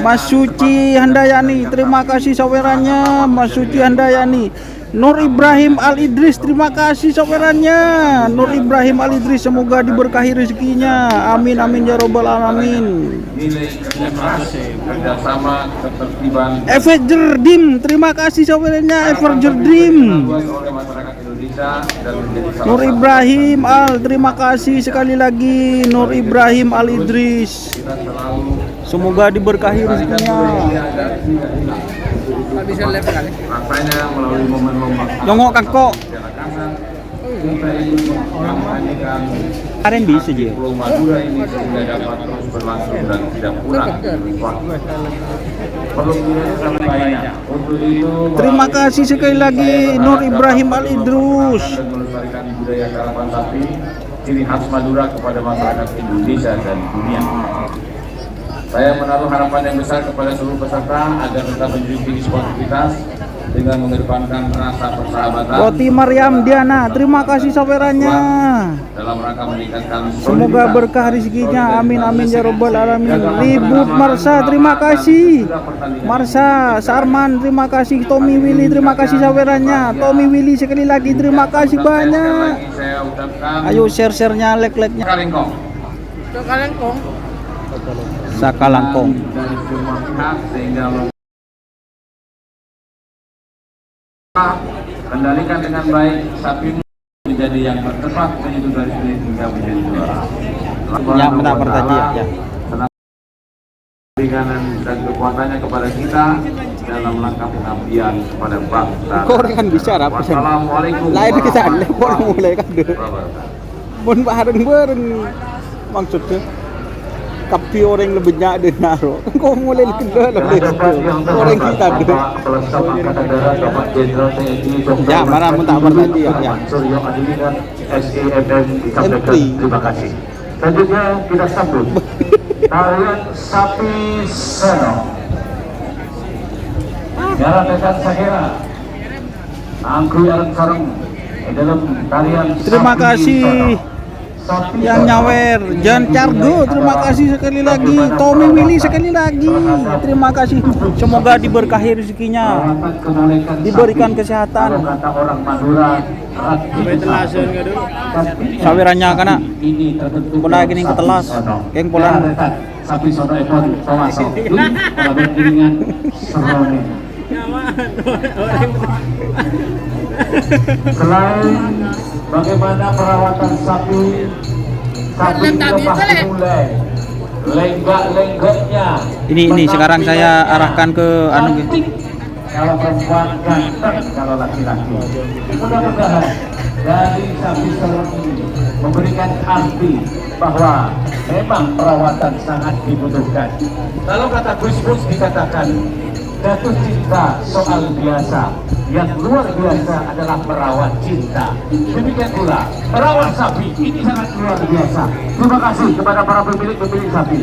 Mas Suci Handayani, terima kasih sawerannya. Mas Suci Handayani. Nur Ibrahim Al Idris, terima kasih sawerannya. Nur Ibrahim Al Idris, semoga diberkahi rezekinya. Amin amin ya robbal alamin. Nilai kerjasama, ketertiban Everjerdim, terima kasih sawerannya Everjerdim. oleh masyarakat Indonesia dan menjadi salah Nur Ibrahim Al, terima kasih sekali lagi Nur Ibrahim Al Idris. kita selalu Semoga diberkahi rezekinya. rasanya melalui momen lomba Jongok kakok. kita ingin mengampanyekan Karen bisa je. Pulau Madura ini sehingga dapat terus berlangsung dan tidak pulang demi waktu. Perlu kita banyak untuk itu. Terima kasih sekali lagi Nur Ibrahim Al Idrus. Dan melestarikan budaya karapan sapi ciri khas Madura kepada masyarakat Indonesia dan dunia. Saya menaruh harapan yang besar kepada seluruh peserta agar tetap menjunjung sportivitas dengan mengedepankan rasa persahabatan. Roti Maryam Diana, terima kasih sawerannya. Dalam rangka meningkatkan Semoga berkah rezekinya. Amin amin ya robbal alamin. Ribut Marsa, terima kasih. Marsa, Sarman, terima kasih. Tommy Willy, terima kasih sawerannya. Tommy Willy sekali lagi terima kasih banyak. Saya ucapkan Ayo share-sharenya, like-like-nya. Kalengkong. Sakalangkong. Dari semua pihak sehingga kendalikan dengan baik sapi menjadi yang tertepat menyentuh garis finish hingga menjadi juara. Ya, benar pertanyaan ya. Keringanan dan kekuatannya kepada kita dalam langkah pengabdian kepada bangsa. Kau kan bicara apa sih? Wassalamualaikum Lain kita lepon mulai kan deh. wabarakatuh. Bon bareng-bareng maksudnya. Tapi orang lebih banyak naro. Kau mulai kedua lebih orang kita deh. Ya, mana pun tak bertanya ya. Terima kasih. Selanjutnya kita sambut tarian sapi seno. Jalan dekat Sakira. Angku yang sarung dalam tarian. Terima sapi kasih seno. Sapi yang seno. nyawer. Jan Cargo, terima kasih sekali lagi. Tommy Willy sekali lagi. Terima kasih. Semoga diberkahi rezekinya. Diberikan kesehatan. Kalau kata orang Madura, Telasan ke dulu. Sawerannya kana. ini tertentu Pola gini ketelas. Keng pola. sapi sono ekor Tomaso. Kalau beriringan serone. Orang Selain bagaimana perawatan sapi lepas mulai lenggak-lenggaknya. Ini sekarang saya arahkan ke anu gitu. Kalau perempuan ganteng, kalau laki-laki. Mudah-mudahan dari sapi serong ini memberikan arti bahwa memang perawatan sangat dibutuhkan. Kalau kata Gus Mus dikatakan jatuh cinta soal biasa, yang luar biasa adalah merawat cinta. Demikian pula merawat sapi ini sangat luar biasa. Terima kasih kepada para pemilik sapi.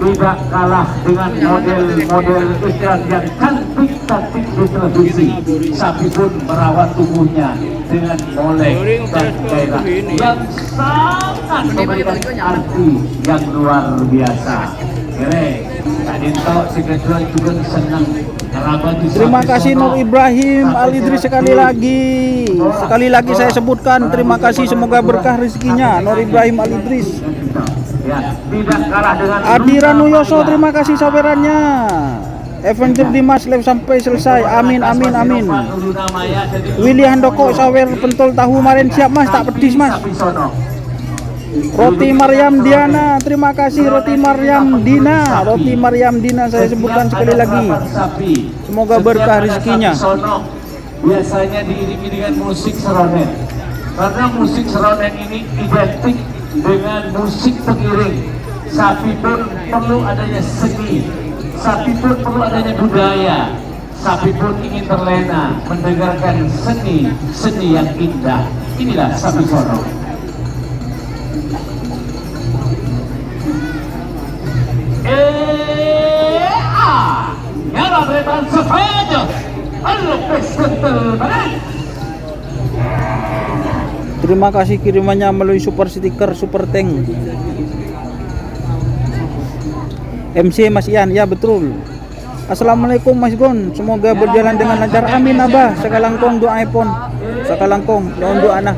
Tidak kalah dengan model-model iklan yang cantik-cantik di televisi. Sapi pun merawat tubuhnya dengan molek dan gairah yang sangat memberikan arti yang luar biasa. Kere, tadi tahu si kejuan juga senang. Terima kasih Nur Ibrahim Al Idris sekali lagi. Sekali lagi saya sebutkan terima kasih, semoga berkah rezekinya Nur Ibrahim Al Idris. Ya, tidak kalah dengan Adi Ranuyoso, terima kasih sawerannya. Avenger Dimas live sampai selesai. Amin amin amin. Willy Handoko sawer pentol tahu kemarin siap Mas, tak pedis Mas. Roti Maryam Diana, terima kasih Roti Maryam Dina. Roti Maryam Dina saya sebutkan sekali lagi. Semoga berkah rezekinya. Biasanya diiringi dengan musik seronen. Karena musik seronen ini identik dengan musik pengiring. Sapi pun perlu adanya seni sapi pun perlu adanya budaya. Sapi pun ingin terlena mendengarkan seni yang indah. Inilah sapi sono. Nyala beretan sepeda. Lepas kental balik. Terima kasih kirimannya melalui super stiker super tank. MC Mas Ian, ya betul. Assalamualaikum Mas Gon, semoga berjalan dengan lancar. Amin Abah. Sakalangkong doa iPhone. Sakalangkong doa anak.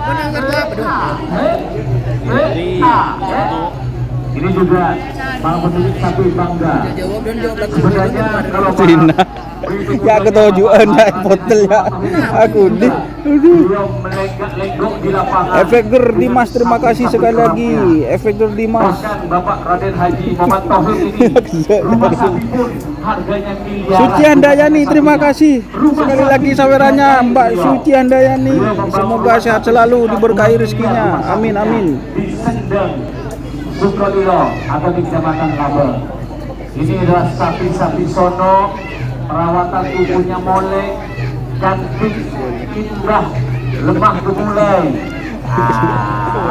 Ini juga para pemilik sapi bangga. Sebenarnya kalau Cina. Ya ketujuan ya hotel ya. Aku di. beliau melenggak-lenggok di lapangan. Efeger Dimas, terima kasih sekali lagi. Efeger Dimas. Bahkan Bapak Raden Haji Muhammad Tauhid ini rumah sapi pun harganya miliaran. Suci Handayani, terima kasih sekali lagi sawerannya Mbak Suci Handayani. Semoga sehat selalu, diberkahi rezekinya. Amin amin. Di Sendang Sukolilo atau di Kecamatan Label. Ini adalah sapi-sapi sono, perawatan tubuhnya molek, cantik, indah, lemah gemulai.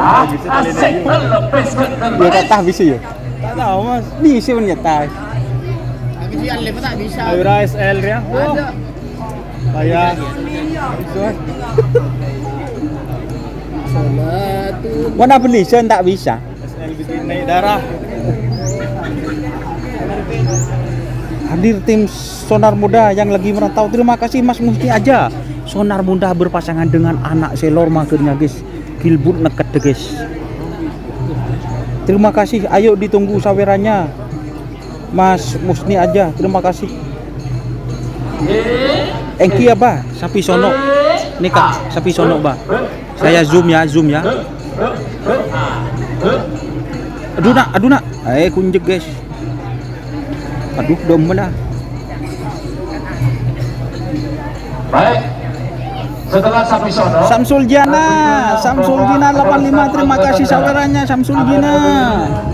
Asik berlepes Dia kata bisa ya? Tak tahu Mas. Bisa menyata. Aura SL dia. Saya Mana beli sen tak bisa. SL bikin naik darah. Hadir tim Sonar Muda yang lagi merantau. Terima kasih Mas Musti aja. Sonar Muda berpasangan dengan anak selor magernya guys. Gilbut neket deh guys. Terima kasih. Ayo ditunggu sawerannya. Mas Musni aja. Terima kasih. Engki ya bah, sapi sono. Ini kak sapi sono bah. Saya zoom ya. Aduh nak. Kunjek guys. Aduh dom mana? Baik. Setelah sapi sono, Samsul Jina 85, terima kasih sawerannya Samsul Jina.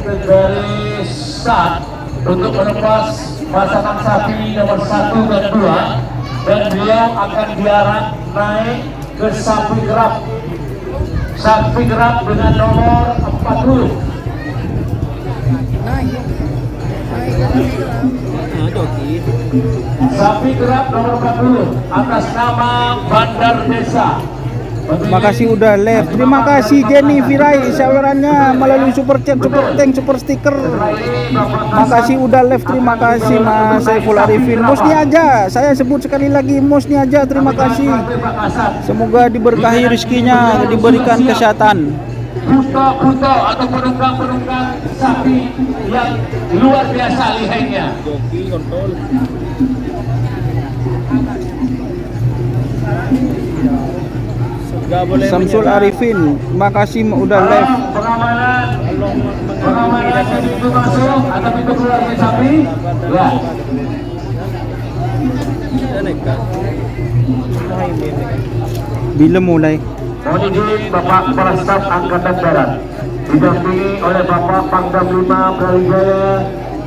dari saat untuk melepas pasangan sapi nomor 1 dan 2, dan beliau akan diarah naik ke sapi gerap dengan nomor 40. Sapi gerap nomor 40 atas nama Bandar Desa. Terima kasih udah live. Terima kasih Jenny Virai sawerannya melalui super chat, super tank, super stiker. Terima kasih udah live. Terima kasih Mas Saiful Arifin. Musni aja. Saya sebut sekali lagi Musni aja. Terima kasih. Semoga diberkahi rezekinya, diberikan kesehatan. Buto atau penunggang sapi yang luar biasa lihainya. Samsul Arifin, terima kasih udah live. Pengamanan pintu masuk atau pintu keluar dari sapi. Ya. Bila mulai? Mohon izin Bapak Kepala Staf Angkatan Darat didampingi oleh Bapak Pangdam 5 Brawijaya.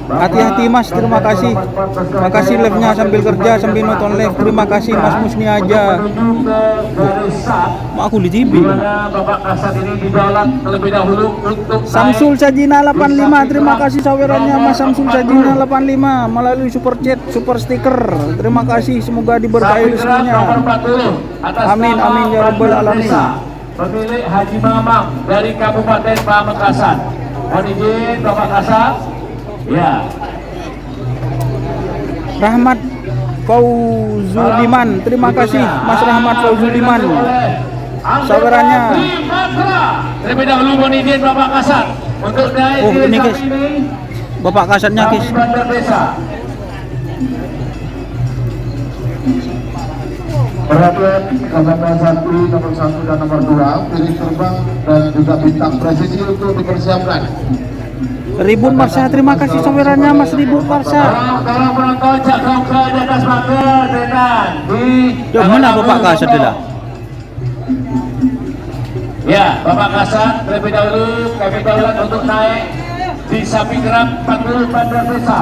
Hati-hati Mas, terima kasih. Terima kasih live-nya sambil kerja sambil nonton live. Terima kasih Mas Musni aja. Menuju ke garis start, Mak aku di TV. di mana Bapak Kasat ini didalat terlebih dahulu untuk Samsul Sajina 85, terima kasih sawerannya Mas Samsul Sajina 85 melalui super chat, super stiker. Terima kasih, semoga diberkahi rezekinya. Amin amin ya rabbal alamin. Pemilik Haji Mamang dari Kabupaten Pamekasan. Mohon izin Bapak Kasat. Ya. Rahmat Fauzuliman, terima kasih Mas Rahmat Fauzuliman sawerannya. Terlebih dahulu mohon izin Bapak Kasat untuk naik Oh, di ini, desa guys. ini. Bapak kasatnya guys. Sapi Bandar Desa. Perhatian kawanan sapi nomor 1 dan nomor 2, piring terbang dan juga bintang presisi untuk dipersiapkan. Ribut Marsha, terima kasih sawerannya Mas Ribut Marsha. Tolong penonton jaga ke di atas pagar dengan di. Duh, mana Bapak kasat dia lah? Ya, Bapak Kasat terlebih dahulu kami daulat untuk naik di sapi gerap 40 Bandar Desa.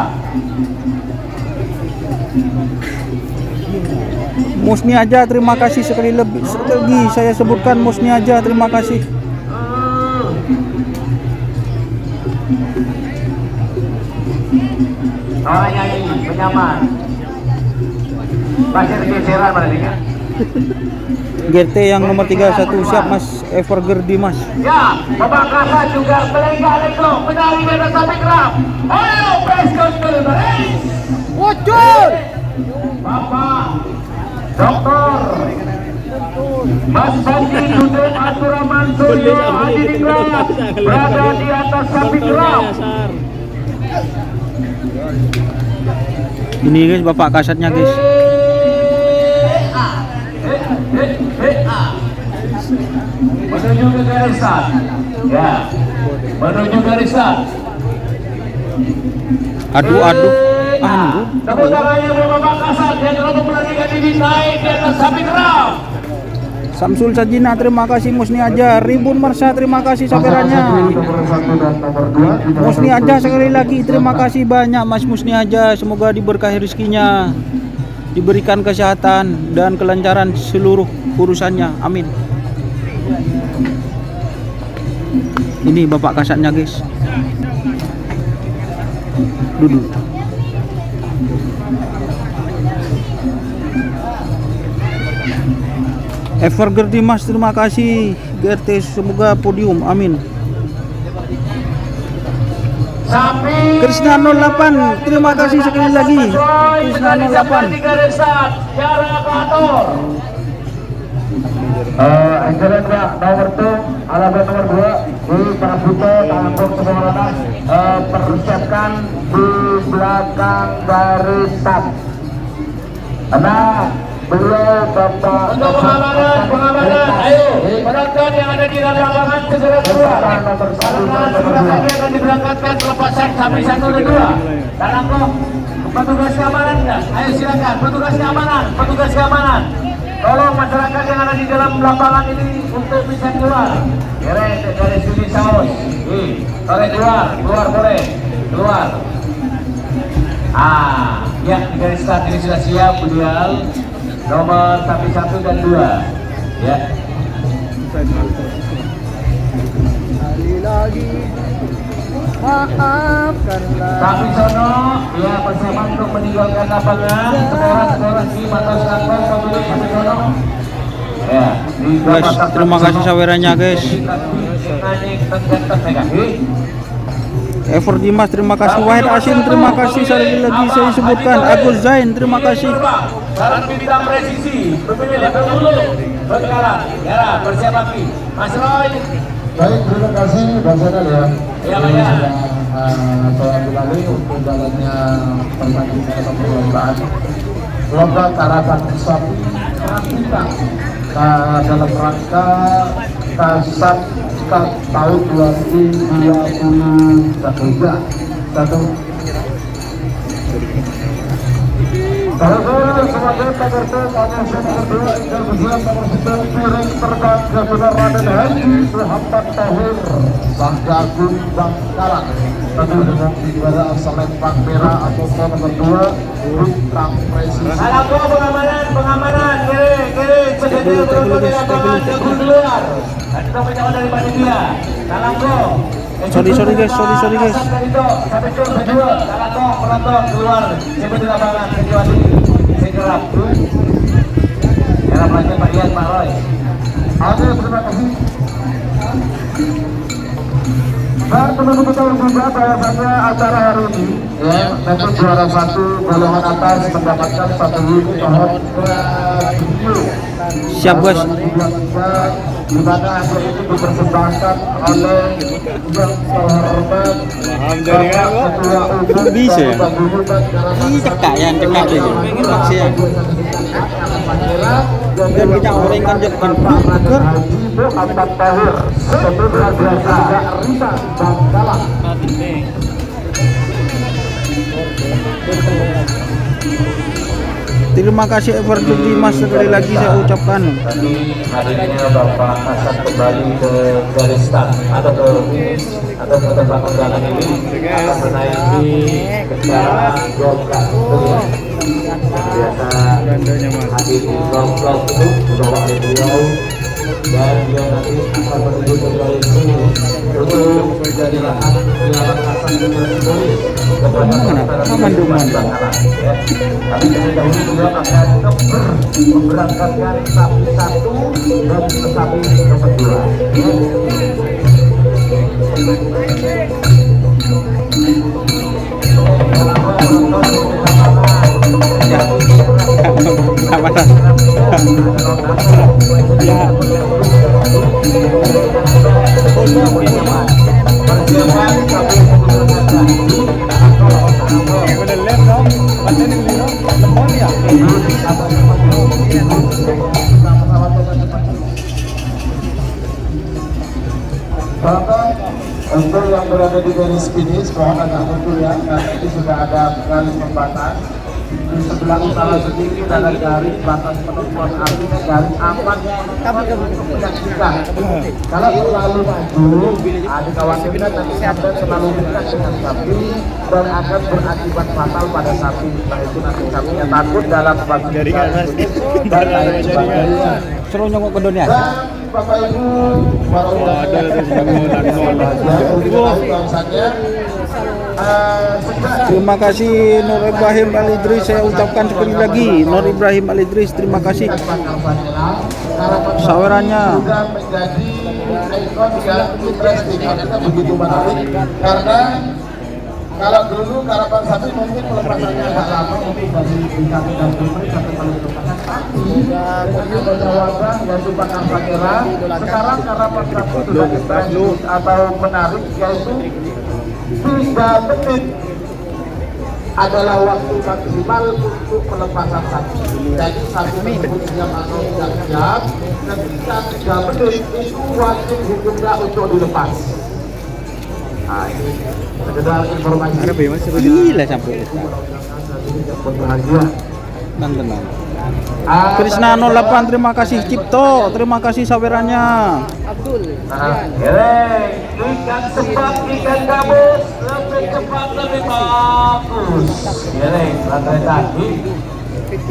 Musni aja terima kasih sekali lagi saya sebutkan Musni aja terima kasih. Orang nyanyi penyaman. Pasir geseran mana nih? GT yang nomor 31 siap Mas Evergerdi Mas. Ya, Pemangkasan juga Belenggak Leklo, penari di atas sapi keram. Ayo, preskon baris. Wocor. Bapak Doktor Mas Bandi Duduk Abdurrahman Suryo Adiningrat berada di atas sapi keram. Ini guys bapak kasatnya guys. Menuju ke garisan. Ya, menuju garisan. Aduh. Tepuk tangannya buat Bapak Kasat yang telah memperhatikan diri naik di atas sapi keram. Samsul Sajina terima kasih. Musni aja Ribun Marsa terima kasih sabarannya. Musni aja sekali lagi terima kasih banyak Mas Musni aja, semoga diberkahi rezekinya, diberikan kesehatan dan kelancaran seluruh urusannya, amin. Ini bapak kasatnya guys, duduk. Evergerdi Mas terima kasih. GRT semoga podium, amin. Krisna 08 terima kasih sekali lagi. Krisna 08 Anjuran nomor 2, alamat nomor 2 di Prabuto Tanggung Semarang, persiapkan di belakang barisan. Beliau Bapak untuk pengamanan, ayo penonton yang ada di dalam lapangan segera keluar. Karena akan diberangkatkan pelepasan sapi 1 dan 2. Dalam petugas keamanan, ayo silakan petugas keamanan. Tolong masyarakat yang ada di dalam lapangan ini untuk bisa keluar. Dari sini saus. Boleh keluar boleh. Keluar. Ya, di garis start ini sudah siap beliau. Nomor sapi 1 dan 2. Ya. lagi maafkanlah. Tapi sono ya persiapan untuk meninggalkan lapangan. Sekolah di mata kantong pemilik sapi sono. Ya, Guys, terima kasih sawerannya guys. Ever Dimas terima kasih, Wahid Asin terima kasih, sekali lagi saya sebutkan Agus Zain terima kasih. Saran bintang presisi pemilih dulu berjalan ya bersiap lagi Mas Roy. Baik, terima kasih Bang Zainal ya. Iya Pak ya. Saya ulangi untuk jalannya pertandingan atau perlombaan lomba karapan sapi kita dalam rangka Kasat tahun 2023 satu. Saudara sebagai peserta pengisian kedua tinggal bersiap nomor 9 piring terbang Kebenar Raden Haji Muhammad Tahir Sanggagun Bangkalan. Tentu dengan ibadah Selempang Merah atau nomor 2 bintang presisi. Salako pengamanan kiri sekedar beruntung di lapangan jauh keluar. Kita mencapai dari panitia. Salako. Sorry guys. Sampai kedua, Salako penonton keluar seperti lapangan kecuali segerap. Ya lanjut Pak Ian, Pak Roy. Oke, terima kasih. Dan teman-teman ketahui juga bahwasannya acara hari ini ya, nanti juara 1 golongan atas mendapatkan 1 unit pohon radio. Siap guys. Di mana hasil itu dipersembahkan oleh yang terhormat Bapak Ketua Umum Bisa ya? Ini cekak deh. Maksiat. Dan kita orangkan jadikan burger. Muhammad Tahir sebelum luar biasa Rita Bangkalan. Terima kasih Everton Dimas sekali lagi saya ucapkan. Tadi hadirnya Bapak Kasat kembali ke garis start atau ke finish atau ke tempat undangan ini akan menaiki kendaraan golkar. biasa hadir di vlog-vlog itu dibawa oleh beliau, dan dia nanti akan menuju ke Galisi untuk menjadi lahan kasar tersebut kepada masyarakat. Tapi terlebih dahulu beliau akan memberangkatkan sapi satu dan sapi nomor 2. Untuk yang berada di garis finish, mohon agak mundur ya, karena ini sudah ada garis pembatas. Di sebelah utara sedikit ada garis batas penentuan, artinya garis aman untuk menyaksikan. Kalau terlalu maju, dikhawatirkan nanti sampai terlalu dekat dengan sapi dan akan berakibat fatal pada sapi. Nah itu nanti sapinya takut dalam batas dan lain sebagainya. Suruh nyongok ke dunia. Bapak Ibu, terima kasih Nur Ibrahim Al Idris, saya ucapkan sekali lagi Nur Ibrahim Al Idris, terima kasih sawerannya. Menjadi ikon yang interesting, kita begitu menarik karena kalau dulu karapan sapi mungkin pelepasannya agak lama, mungkin dari satu dan Jumri sampai paling lepasan, tapi dengan jawaban yaitu Pakar Sakera, sekarang karapan sapi sudah interesting atau menarik, yaitu 3 menit adalah waktu maksimal untuk pelepasan sapi. Jadi sapi tersebut siap atau tidak siap, ketika 3 menit itu wajib hukumnya untuk dilepas. Nah ini sekedar informasi. Gila sampai berbahagia. tenang. Krisna 08, terima kasih Cipto, terima kasih sawerannya. Ikan cepat, ikan gabus, lebih cepat, lebih bagus. Rantai tadi